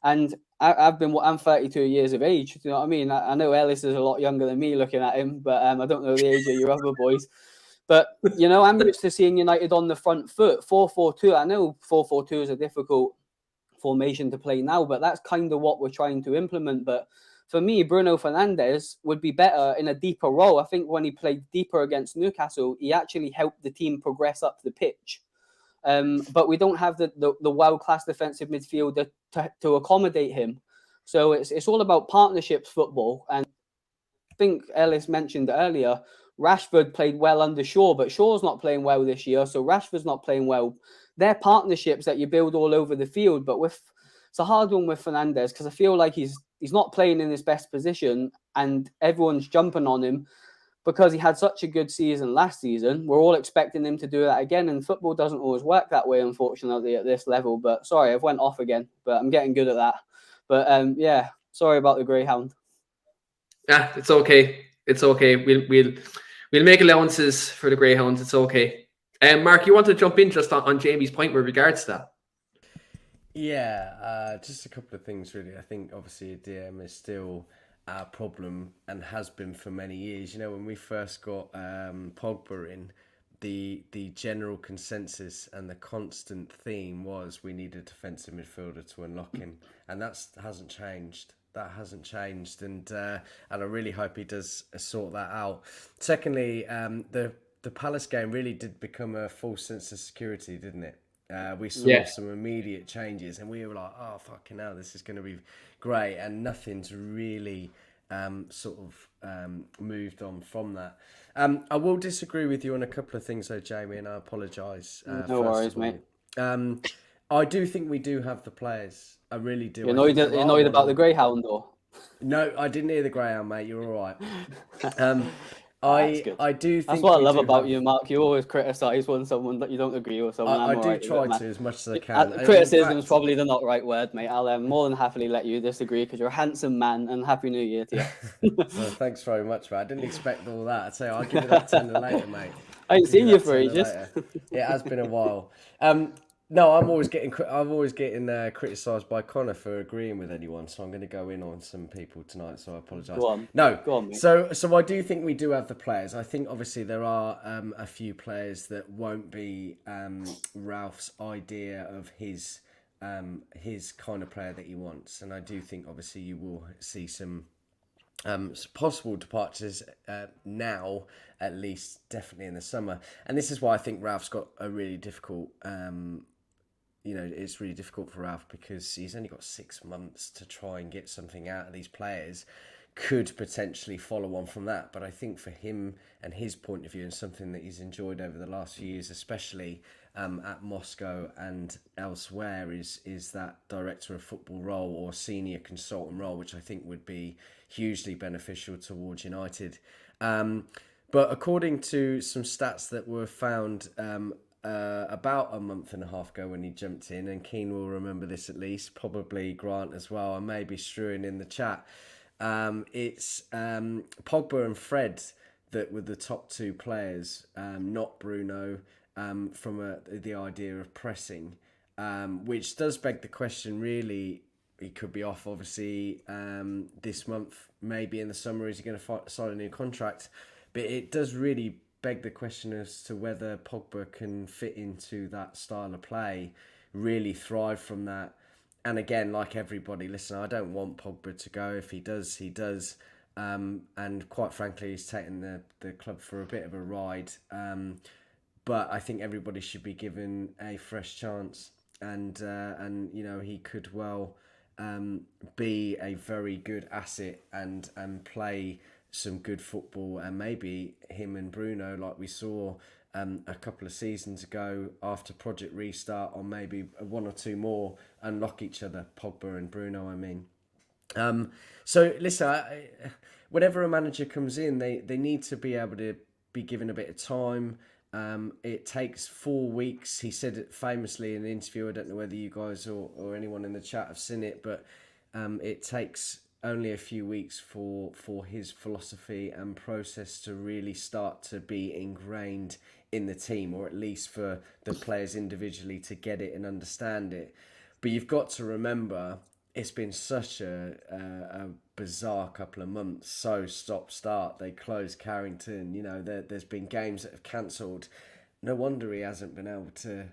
And I'm 32 years of age. Do you know what I mean? I know Ellis is a lot younger than me looking at him, but I don't know the age of your other boys. But, I'm used to seeing United on the front foot. 4-4-2. I know 4-4-2 is a difficult formation to play now, but that's kind of what we're trying to implement. But for me, Bruno Fernandes would be better in a deeper role. I think when he played deeper against Newcastle, he actually helped the team progress up the pitch. But we don't have the world-class defensive midfielder to accommodate him. So it's all about partnerships football. And I think Ellis mentioned earlier, Rashford played well under Shaw, but Shaw's not playing well this year, so Rashford's not playing well. They're partnerships that you build all over the field, but it's a hard one with Fernandes because I feel like he's not playing in his best position and everyone's jumping on him because he had such a good season last season. We're all expecting him to do that again, and football doesn't always work that way, unfortunately, at this level. But sorry, I've went off again, but I'm getting good at that. But yeah, sorry about the greyhound. Yeah, it's okay. It's okay. We'll make allowances for the greyhounds. It's okay. Mark, you want to jump in just on Jamie's point with regards to that? Yeah, just a couple of things really. I think obviously DM is still our problem and has been for many years. When we first got Pogba in, the general consensus and the constant theme was we need a defensive midfielder to unlock him, and that hasn't changed. That hasn't changed, and I really hope he does sort that out. Secondly, the Palace game really did become a false sense of security, didn't it? We saw some immediate changes, and we were like, "Oh fucking hell, this is going to be great," and nothing's really moved on from that. I will disagree with you on a couple of things, though, Jamie, and I apologise. No worries, mate. I do think we do have the players. I really do. You're annoyed about the Greyhound, or? No, I didn't hear the Greyhound, mate. You're all right. I do think that's what I love about you, Mark. You always criticise when someone that you don't agree with someone. I do try to as much as I can. Criticism is probably the not right word, mate. I'll more than happily let you disagree because you're a handsome man, and Happy New Year to you. Well, thanks very much, mate. I didn't expect all that. I'd say I'll give it that tenner later, mate. I ain't seen you for ages. It has been a while. No, I'm always getting criticised by Connor for agreeing with anyone, so I'm going to go in on some people tonight. So I apologise. Go on, mate. So I do think we do have the players. I think obviously there are a few players that won't be Ralph's idea of his kind of player that he wants, and I do think obviously you will see some possible departures now, at least definitely in the summer, and this is why I think Ralph's got a really difficult. It's really difficult for Ralph because he's only got 6 months to try and get something out of these players. Could potentially follow on from that, but I think for him and his point of view, and something that he's enjoyed over the last few years, especially at Moscow and elsewhere, is that director of football role or senior consultant role, which I think would be hugely beneficial towards United. But according to some stats that were found about a month and a half ago when he jumped in, and Keane will remember this at least, probably Grant as well, and maybe strewing in the chat. It's Pogba and Fred that were the top 2 players, not Bruno, from the idea of pressing, which does beg the question, really. He could be off, obviously, this month. Maybe in the summer, is he going to sign a new contract? But it does really beg the question as to whether Pogba can fit into that style of play, really thrive from that. And again, like everybody, listen, I don't want Pogba to go. If he does, he does. And quite frankly, he's taken the club for a bit of a ride. But I think everybody should be given a fresh chance. And he could well be a very good asset and play some good football, and maybe him and Bruno, like we saw a couple of seasons ago after Project Restart, or maybe 1 or 2 more, unlock each other, Pogba and Bruno, I mean. So listen, whenever a manager comes in, they need to be able to be given a bit of time. It takes 4 weeks. He said it famously in an interview. I don't know whether you guys or anyone in the chat have seen it, but it takes only a few weeks for his philosophy and process to really start to be ingrained in the team, or at least for the players individually to get it and understand it. But you've got to remember, it's been such a bizarre couple of months. So stop-start. They closed Carrington. There's been games that have cancelled. No wonder he hasn't been able to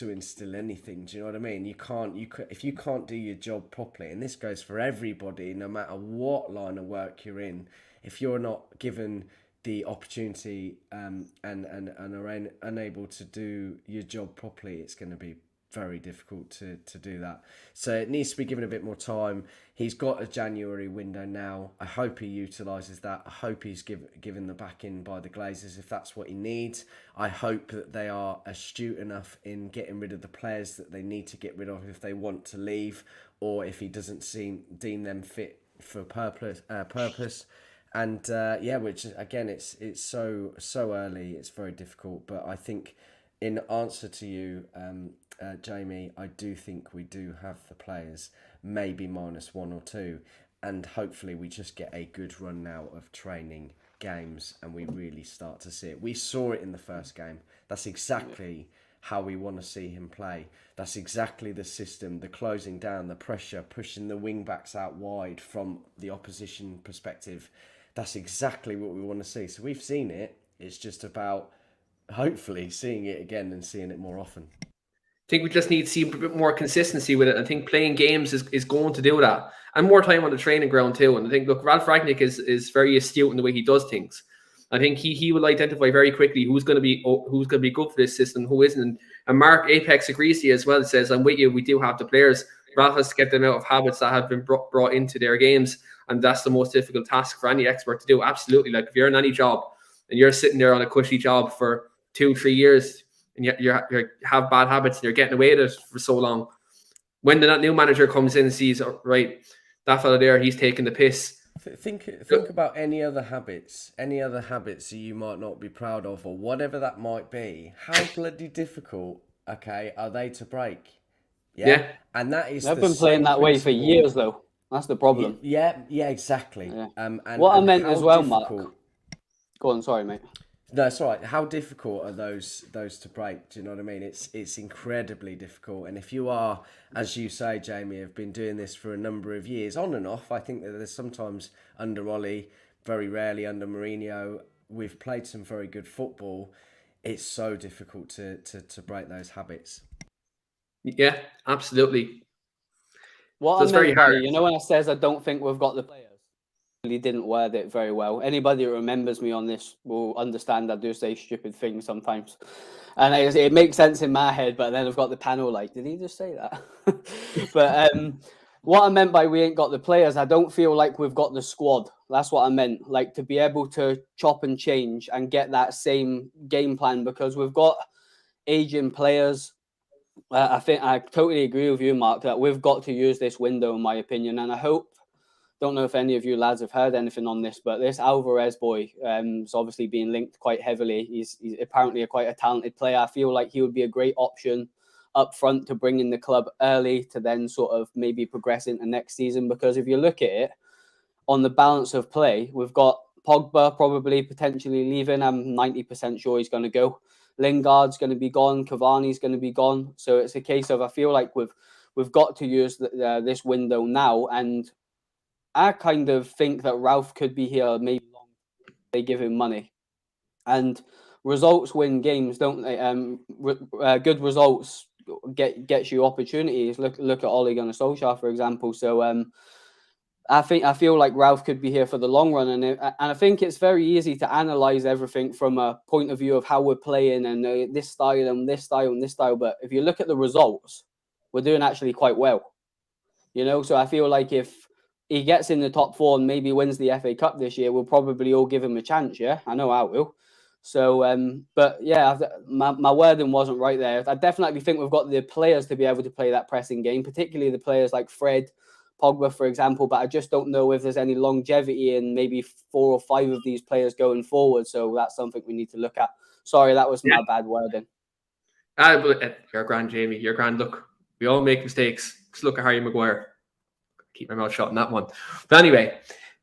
instill anything. Do you know what I mean? If you can't do your job properly, and this goes for everybody, no matter what line of work you're in, if you're not given the opportunity and are unable to do your job properly, it's going to be very difficult to do that. So it needs to be given a bit more time. He's got a January window now. I hope he utilises that. I hope he's given the backing by the Glazers if that's what he needs. I hope that they are astute enough in getting rid of the players that they need to get rid of if they want to leave, or if he doesn't deem them fit for purpose. And which again, it's so early. It's very difficult. But I think, in answer to you, Jamie, I do think we do have the players, maybe minus 1 or 2, and hopefully we just get a good run now of training games and we really start to see it. We saw it in the first game. That's exactly how we want to see him play. That's exactly the system, the closing down, the pressure, pushing the wing backs out wide from the opposition perspective. That's exactly what we want to see. So we've seen it. It's just about hopefully seeing it again and seeing it more often. I think we just need to see a bit more consistency with it. I think playing games is going to do that, and more time on the training ground too. And I think, look, Ralph Rangnick is very astute in the way he does things. I think he will identify very quickly who's going to be good for this system, who isn't. And Mark Apex agrees to you as well. Says, "I'm with you. We do have the players. Ralph has to get them out of habits that have been brought into their games, and that's the most difficult task for any expert to do." Absolutely. Like if you're in any job and you're sitting there on a cushy job for 2-3 years, and you have bad habits and you're getting away with it for so long, when that new manager comes in and sees, oh, right, that fella there, he's taking the piss. Think about any other habits that you might not be proud of, or whatever that might be. How bloody difficult, okay, are they to break? Yeah. And that is. They've been playing that way for years, though. That's the problem. Yeah, exactly. Yeah. And what I meant as well, difficult... Mark. Go on, sorry, mate. No, it's all right. How difficult are those to break? Do you know what I mean? It's incredibly difficult. And if you are, as you say, Jamie, have been doing this for a number of years, on and off, I think that there's sometimes under Ollie, very rarely under Mourinho, we've played some very good football. It's so difficult to break those habits. Yeah, absolutely. What I meant by, you know, when I says I don't think we've got the players, really didn't word it very well. Anybody who remembers me on this will understand I do say stupid things sometimes, and it makes sense in my head. But then I've got the panel like, did he just say that? But what I meant by we ain't got the players, I don't feel like we've got the squad. That's what I meant, like to be able to chop and change and get that same game plan, because we've got aging players. I think I totally agree with you, Mark, that we've got to use this window, in my opinion, and I hope. Don't know if any of you lads have heard anything on this, but this Alvarez boy is obviously being linked quite heavily. He's apparently quite a talented player. I feel like he would be a great option up front to bring in the club early to then sort of maybe progress into next season. Because if you look at it, on the balance of play, we've got Pogba probably potentially leaving. I'm 90% sure he's going to go. Lingard's going to be gone. Cavani's going to be gone. So it's a case of I feel like we've got to use this window now, and I kind of think that Ralph could be here maybe long. They give him money, and results win games, don't they? Good results gets you opportunities. Look at Ole Gunnar Solskjaer, for example. So I feel like Ralph could be here for the long run, and I think it's very easy to analyze everything from a point of view of how we're playing and this style and this style and this style. But if you look at the results, we're doing actually quite well. You know, so I feel like if he gets in the top 4 and maybe wins the FA Cup this year, we'll probably all give him a chance. Yeah, I know I will. So, but yeah, my wording wasn't right there. I definitely think we've got the players to be able to play that pressing game, particularly the players like Fred, Pogba, for example. But I just don't know if there's any longevity in maybe 4 or 5 of these players going forward. So that's something we need to look at. Sorry, that was my bad wording. You're grand, Jamie. You're grand. Look, we all make mistakes. Just look at Harry Maguire. Keep my mouth shut on that one. But anyway,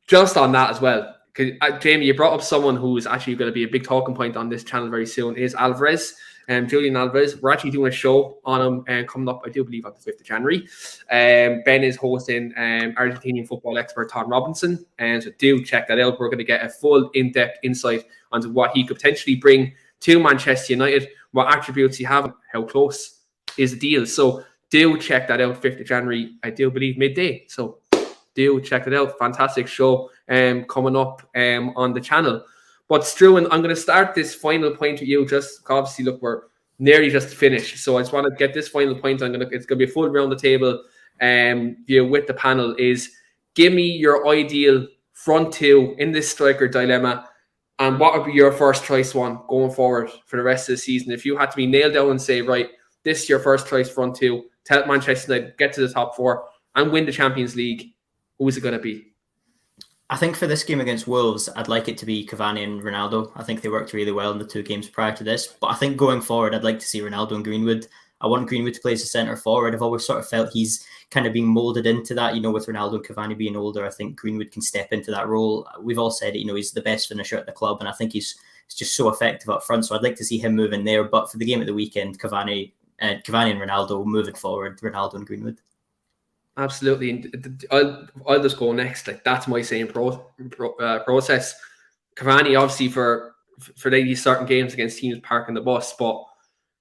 just on that as well, because Jamie, you brought up someone who's actually going to be a big talking point on this channel very soon, is Alvarez. Julian Alvarez. We're actually doing a show on him coming up, I do believe, on the 5th of January. Ben is hosting Argentinian football expert Tom Robinson, and so do check that out. We're going to get a full in-depth insight onto what he could potentially bring to Manchester United, what attributes he have, how close is the deal. So do check that out, 5th of January, I do believe midday. So do check it out. Fantastic show coming up on the channel. But Struan, I'm going to start this final point with you. Just obviously, look, we're nearly just finished. So I just want to get this final point. It's going to be a full round the table view with the panel. Is give me your ideal front 2 in this striker dilemma. And what would be your first choice one going forward for the rest of the season? If you had to be nailed down and say, right, this is your first choice front 2, tell Manchester United, get to the top 4 and win the Champions League, who is it going to be? I think for this game against Wolves, I'd like it to be Cavani and Ronaldo. I think they worked really well in the 2 games prior to this. But I think going forward, I'd like to see Ronaldo and Greenwood. I want Greenwood to play as a centre forward. I've always sort of felt he's kind of being moulded into that, you know, with Ronaldo and Cavani being older. I think Greenwood can step into that role. We've all said it, you know, he's the best finisher at the club, and I think he's just so effective up front. So I'd like to see him move in there. But for the game at the weekend, Cavani and Ronaldo, moving forward, Ronaldo and Greenwood. Absolutely. I'll just go next. Like, that's my same process. Cavani, obviously, for for these certain games against teams parking the bus. But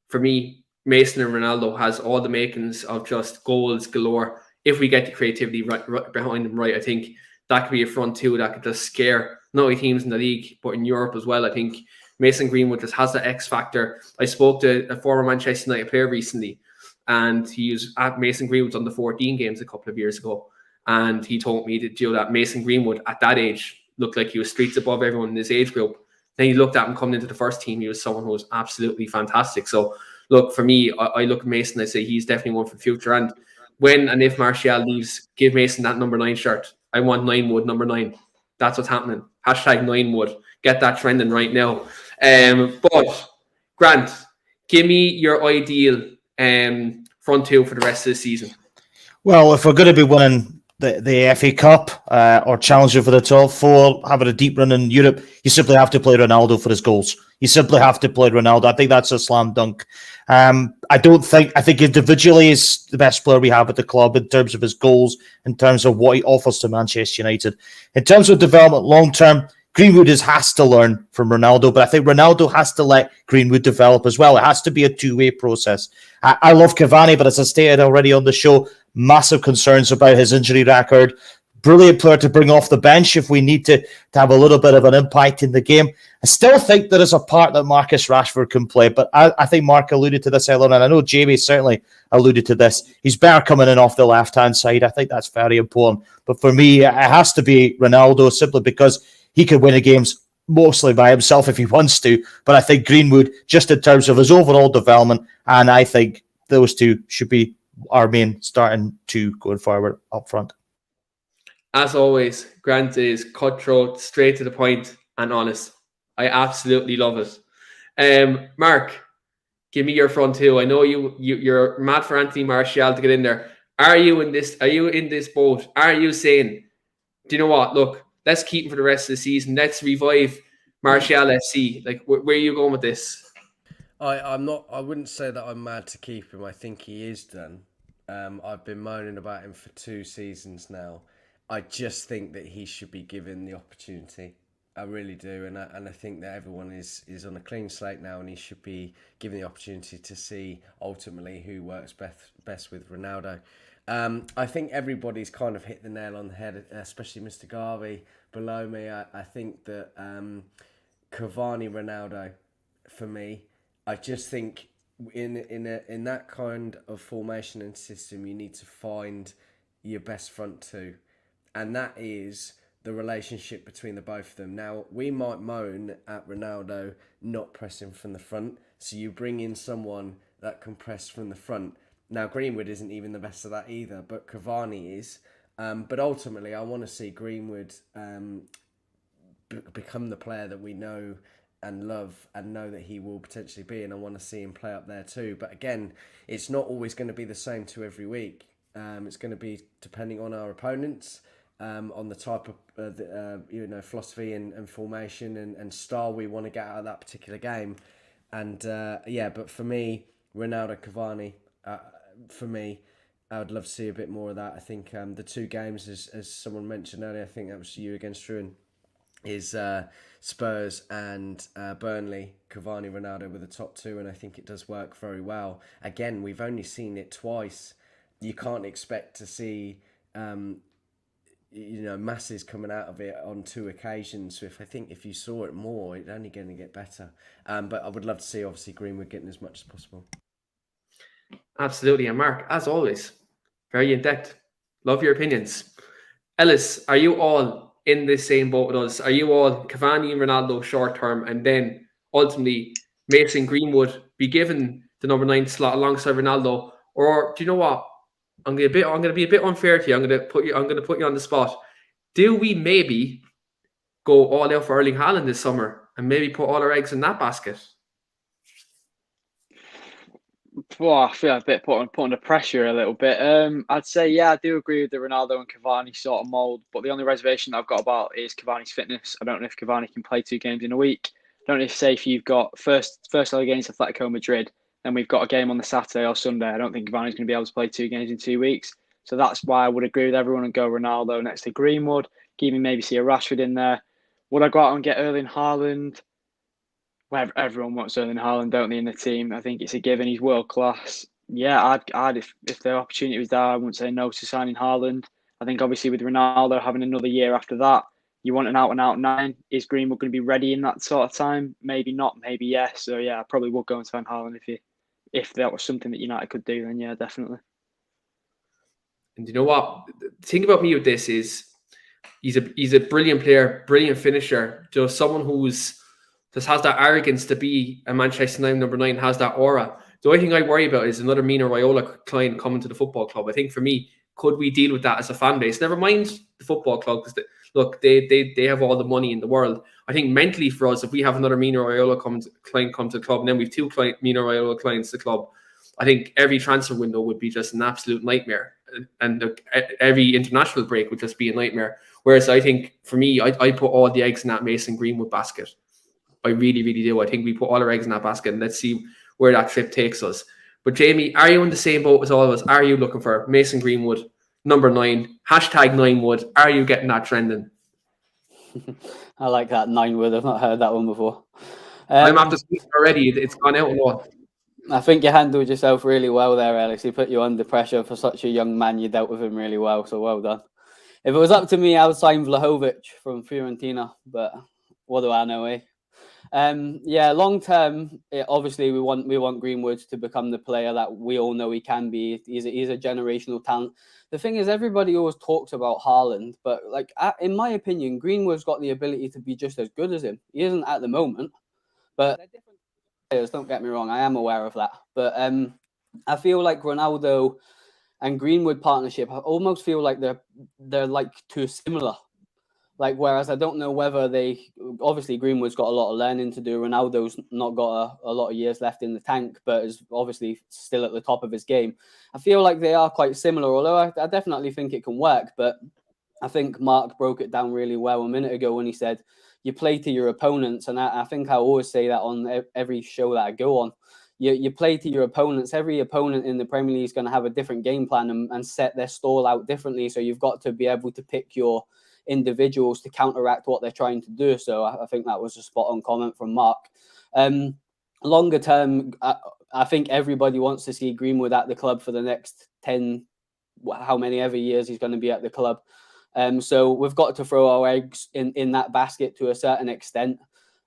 for me, Mason and Ronaldo has all the makings of just goals galore. If we get the creativity right behind them, right, I think that could be a front two that could just scare not only teams in the league but in Europe as well. I think Mason Greenwood just has the X factor. I spoke to a former Manchester United player recently, and he was at Mason Greenwood's under 14 games a couple of years ago, and he told me that Mason Greenwood at that age looked like he was streets above everyone in his age group. Then you looked at him coming into the first team, he was someone who was absolutely fantastic. So look, for me, I look at Mason, I say he's definitely one for the future. And when and if Martial leaves, give Mason that number 9 shirt. I want 9 Wood, number 9. That's what's happening. Hashtag 9 Wood. Get that trending right now. But Grant, give me your ideal front two for the rest of the season. Well, if we're going to be winning the FA Cup or challenging for the top four, having a deep run in Europe, you simply have to play Ronaldo for his goals. You simply have to play Ronaldo. I think that's a slam dunk. I think individually he's the best player we have at the club in terms of his goals, in terms of what he offers to Manchester United. In terms of development long term, Greenwood has to learn from Ronaldo, but I think Ronaldo has to let Greenwood develop as well. It has to be a two-way process. I love Cavani, but as I stated already on the show, massive concerns about his injury record. Brilliant player to bring off the bench if we need to have a little bit of an impact in the game. I still think there is a part that Marcus Rashford can play, but I think Mark alluded to this earlier, and I know Jamie certainly alluded to this. He's better coming in off the left-hand side. I think that's very important. But for me, it has to be Ronaldo simply because he could win the games mostly by himself if he wants to. But I think Greenwood, just in terms of his overall development, and I think those two should be our main starting two going forward up front. As always, Grant is cutthroat, straight to the point, and honest. I absolutely love it. Mark, give me your front two. I know you're mad for Anthony Martial to get in there. Are you in this boat? Are you saying, do you know what? Look, let's keep him for the rest of the season. Let's revive Martial SC. Like, where are you going with this? I'm not. I wouldn't say that I'm mad to keep him. I think he is done. I've been moaning about him for 2 seasons now. I just think that he should be given the opportunity. I really do, and I think that everyone is on a clean slate now, and he should be given the opportunity to see ultimately who works best with Ronaldo. I think everybody's kind of hit the nail on the head, especially Mr. Garvey below me. I think that Cavani, Ronaldo, for me, I just think in that kind of formation and system, you need to find your best front two, and that is the relationship between the both of them. Now, we might moan at Ronaldo not pressing from the front, so you bring in someone that can press from the front. Now, Greenwood isn't even the best of that either, but Cavani is. But ultimately, I want to see Greenwood become the player that we know and love and know that he will potentially be, and I want to see him play up there too. But again, it's not always going to be the same every week. It's going to be depending on our opponents, on the type of philosophy and formation and style we want to get out of that particular game. And but for me, Ronaldo, Cavani, for me, I would love to see a bit more of that. I think the 2 games, as someone mentioned earlier, I think that was you against Ruin, is Spurs and Burnley. Cavani, Ronaldo were the top 2, and I think it does work very well. Again, we've only seen it twice. You can't expect to see masses coming out of it on 2 occasions. So if you saw it more, it's only going to get better. But I would love to see, obviously, Greenwood getting as much as possible. Absolutely. And Mark, as always, very in-depth. Love your opinions. Ellis, are you all in this same boat with us? Are you all Cavani and Ronaldo short term, and then ultimately Mason Greenwood be given the number 9 slot alongside Ronaldo? Or do you know what? I'm going to be a bit unfair to you. I'm going to put you on the spot. Do we maybe go all out for Erling Haaland this summer and maybe put all our eggs in that basket? Well, I feel a bit put under pressure a little bit. I'd say, yeah, I do agree with the Ronaldo and Cavani sort of mould, but the only reservation that I've got about is Cavani's fitness. I don't know if Cavani can play 2 games in a week. I don't know if you've got first leg against Atletico Madrid, then we've got a game on the Saturday or Sunday. I don't think Cavani's going to be able to play 2 games in 2 weeks. So that's why I would agree with everyone and go Ronaldo next to Greenwood. Even maybe see a Rashford in there. Would I go out and get Erling Haaland? where everyone wants Erling Haaland, don't they, in the team? I think it's a given. He's world class. Yeah, I'd if the opportunity was there, I wouldn't say no to signing Haaland. I think obviously with Ronaldo having another year after that, you want an out-and-out 9. Is Greenwood going to be ready in that sort of time? Maybe not, maybe yes. So yeah, I probably would go and sign Haaland if that was something that United could do. Then yeah, definitely. And you know what? The thing about me with this is he's a brilliant player, brilliant finisher. Just someone who's just has that arrogance to be a Manchester United number 9, has that aura. The only thing I worry about is another Mino Raiola client coming to the football club. I think for me, could we deal with that as a fan base? Never mind the football club, because look, they have all the money in the world. I think mentally for us, if we have another Mino Raiola client come to the club, and then we've 2 Mino Raiola clients to the club, I think every transfer window would be just an absolute nightmare. And every international break would just be a nightmare. Whereas I think for me, I put all the eggs in that Mason Greenwood basket. I really, really do. I think we put all our eggs in that basket, and let's see where that trip takes us. But Jamie, are you in the same boat as all of us? Are you looking for Mason Greenwood, number 9, #9wood? Are you getting that trending? I like that 9wood. I've not heard that one before. I'm after speaking already. It's gone out and what? I think you handled yourself really well there, Alex. He put you under pressure for such a young man. You dealt with him really well, so well done. If it was up to me, I would sign Vlahovic from Fiorentina, but what do I know, eh? Yeah, long term, obviously we want Greenwood to become the player that we all know he can be. He's a generational talent. The thing is, everybody always talks about Haaland, but like in my opinion, Greenwood's got the ability to be just as good as him. He isn't at the moment, but they're different players. Don't get me wrong, I am aware of that. But I feel like Ronaldo and Greenwood partnership, I almost feel like they're like too similar. Like, whereas I don't know whether obviously Greenwood's got a lot of learning to do. Ronaldo's not got a lot of years left in the tank, but is obviously still at the top of his game. I feel like they are quite similar, although I definitely think it can work. But I think Mark broke it down really well a minute ago when he said, you play to your opponents. And I think I always say that on every show that I go on. You play to your opponents. Every opponent in the Premier League is going to have a different game plan and set their stall out differently. So you've got to be able to pick your individuals to counteract what they're trying to do. So I think that was a spot on comment from Mark. Longer term, I think everybody wants to see Greenwood at the club for the next 10, how many ever years he's going to be at the club. So we've got to throw our eggs in that basket to a certain extent.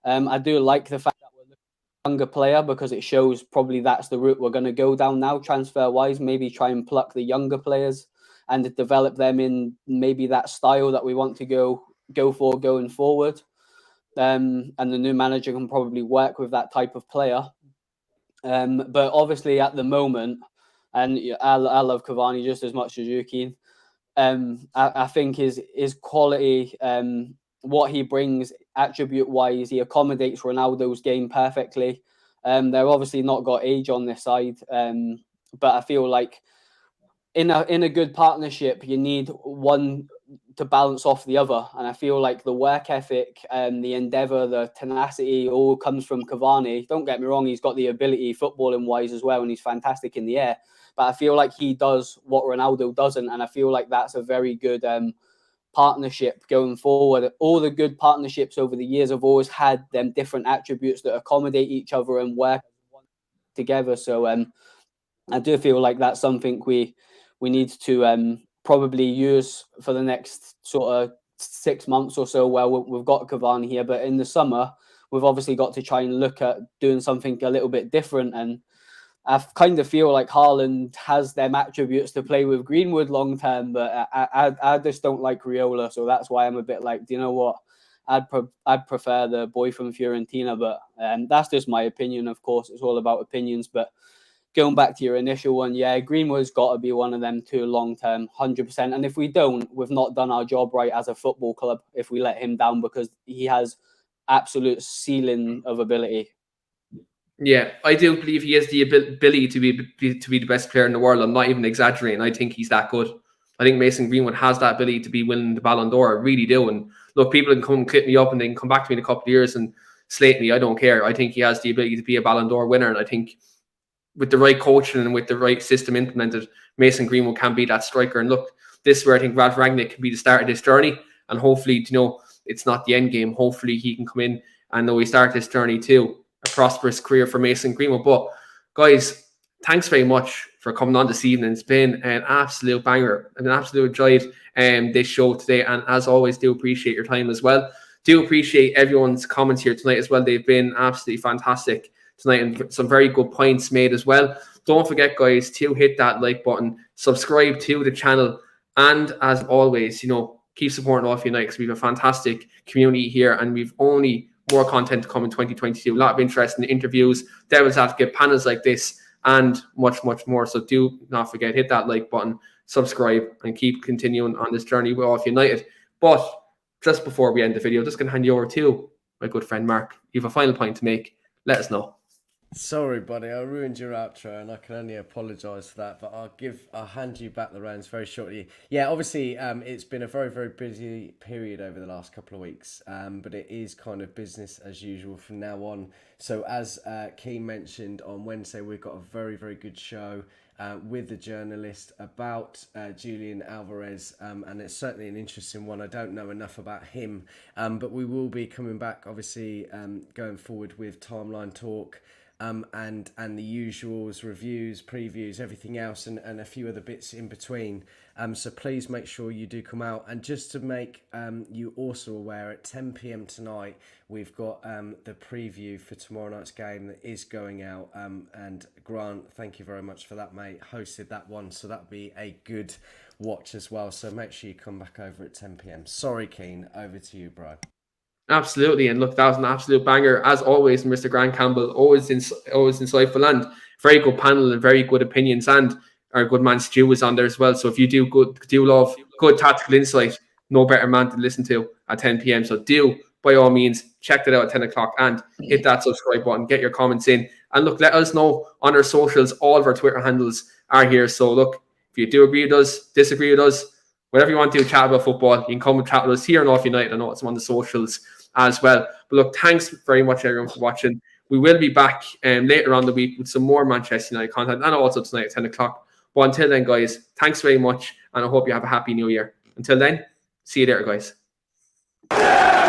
I do like the fact that we're a younger player, because it shows probably that's the route we're going to go down now, transfer wise. Maybe try and pluck the younger players and develop them in maybe that style that we want to go for going forward. And the new manager can probably work with that type of player. But obviously at the moment, and I love Cavani just as much as you, Keane. I think his quality, what he brings attribute-wise, he accommodates Ronaldo's game perfectly. They're obviously not got age on this side, but I feel like in a good partnership, you need one to balance off the other. And I feel like the work ethic and the endeavour, the tenacity all comes from Cavani. Don't get me wrong, he's got the ability footballing wise as well, and he's fantastic in the air. But I feel like he does what Ronaldo doesn't. And I feel like that's a very good partnership going forward. All the good partnerships over the years have always had them different attributes that accommodate each other and work together. So I do feel like that's something we need to probably use for the next sort of 6 months or so, where we've got Cavani here. But in the summer, we've obviously got to try and look at doing something a little bit different. And I kind of feel like Haaland has them attributes to play with Greenwood long term, but I just don't like Raiola. So that's why I'm a bit like, do you know what? I'd prefer the boy from Fiorentina, but that's just my opinion. Of course, it's all about opinions, but going back to your initial one, yeah, Greenwood's got to be one of them two long-term, 100%. And if we don't, we've not done our job right as a football club if we let him down, because he has absolute ceiling of ability. Yeah, I do believe he has the ability to be the best player in the world. I'm not even exaggerating. I think he's that good. I think Mason Greenwood has that ability to be winning the Ballon d'Or. I really do. And look, people can come clip me up and they can come back to me in a couple of years and slate me. I don't care. I think he has the ability to be a Ballon d'Or winner. And I think with the right coaching and with the right system implemented, Mason Greenwood can be that striker. And look, this is where I think Ralph Rangnick can be the start of this journey. And hopefully, it's not the end game. Hopefully he can come in and we start this journey too. prosperous career for Mason Greenwood. But guys, thanks very much for coming on this evening. It's been an absolute banger. I've been absolutely enjoyed this show today, and as always, do appreciate your time as well. Do appreciate everyone's comments here tonight as well. They've been absolutely fantastic tonight, and some very good points made as well. Don't forget, guys, to hit that like button, subscribe to the channel, and as always, keep supporting All United, because we have a fantastic community here, and we've only more content to come in 2022. A lot of interesting interviews, Devil's Advocate, panels like this, and much, much more. So do not forget, hit that like button, subscribe, and keep continuing on this journey with All United. But just before we end the video, just going to hand you over to my good friend Mark. You have a final point to make. Let us know. Sorry, buddy, I ruined your outro, and I can only apologise for that. But I'll hand you back the reins very shortly. Yeah, obviously, it's been a very, very busy period over the last couple of weeks, but it is kind of business as usual from now on. So, as Keane mentioned, on Wednesday we've got a very, very good show with the journalist about Julian Alvarez, and it's certainly an interesting one. I don't know enough about him, but we will be coming back, obviously, going forward with timeline talk. And the usuals, reviews, previews, everything else, and a few other bits in between. So please make sure you do come out. And just to make you also aware, at 10 p.m. tonight, we've got the preview for tomorrow night's game that is going out. And Grant, thank you very much for that, mate. Hosted that one, so that'll be a good watch as well. So make sure you come back over at 10 p.m. Sorry, Keane, over to you, bro. Absolutely, and look, that was an absolute banger as always. Mr. Grant Campbell, always insightful, and very good panel and very good opinions. And our good man Stu was on there as well. So if you do love good tactical insight, no better man to listen to at 10 p.m. So do by all means check that out at 10 o'clock and hit that subscribe button, get your comments in, and look, let us know on our socials. All of our Twitter handles are here. So look, if you do agree with us, disagree with us, whatever you want to do, chat about football, you can come and chat with us here on All United. I know it's on the socials as well. But look, thanks very much everyone for watching. We will be back later on the week with some more Manchester United content, and also tonight at 10 o'clock. But until then, guys, thanks very much, and I hope you have a happy new year. Until then, see you later, guys.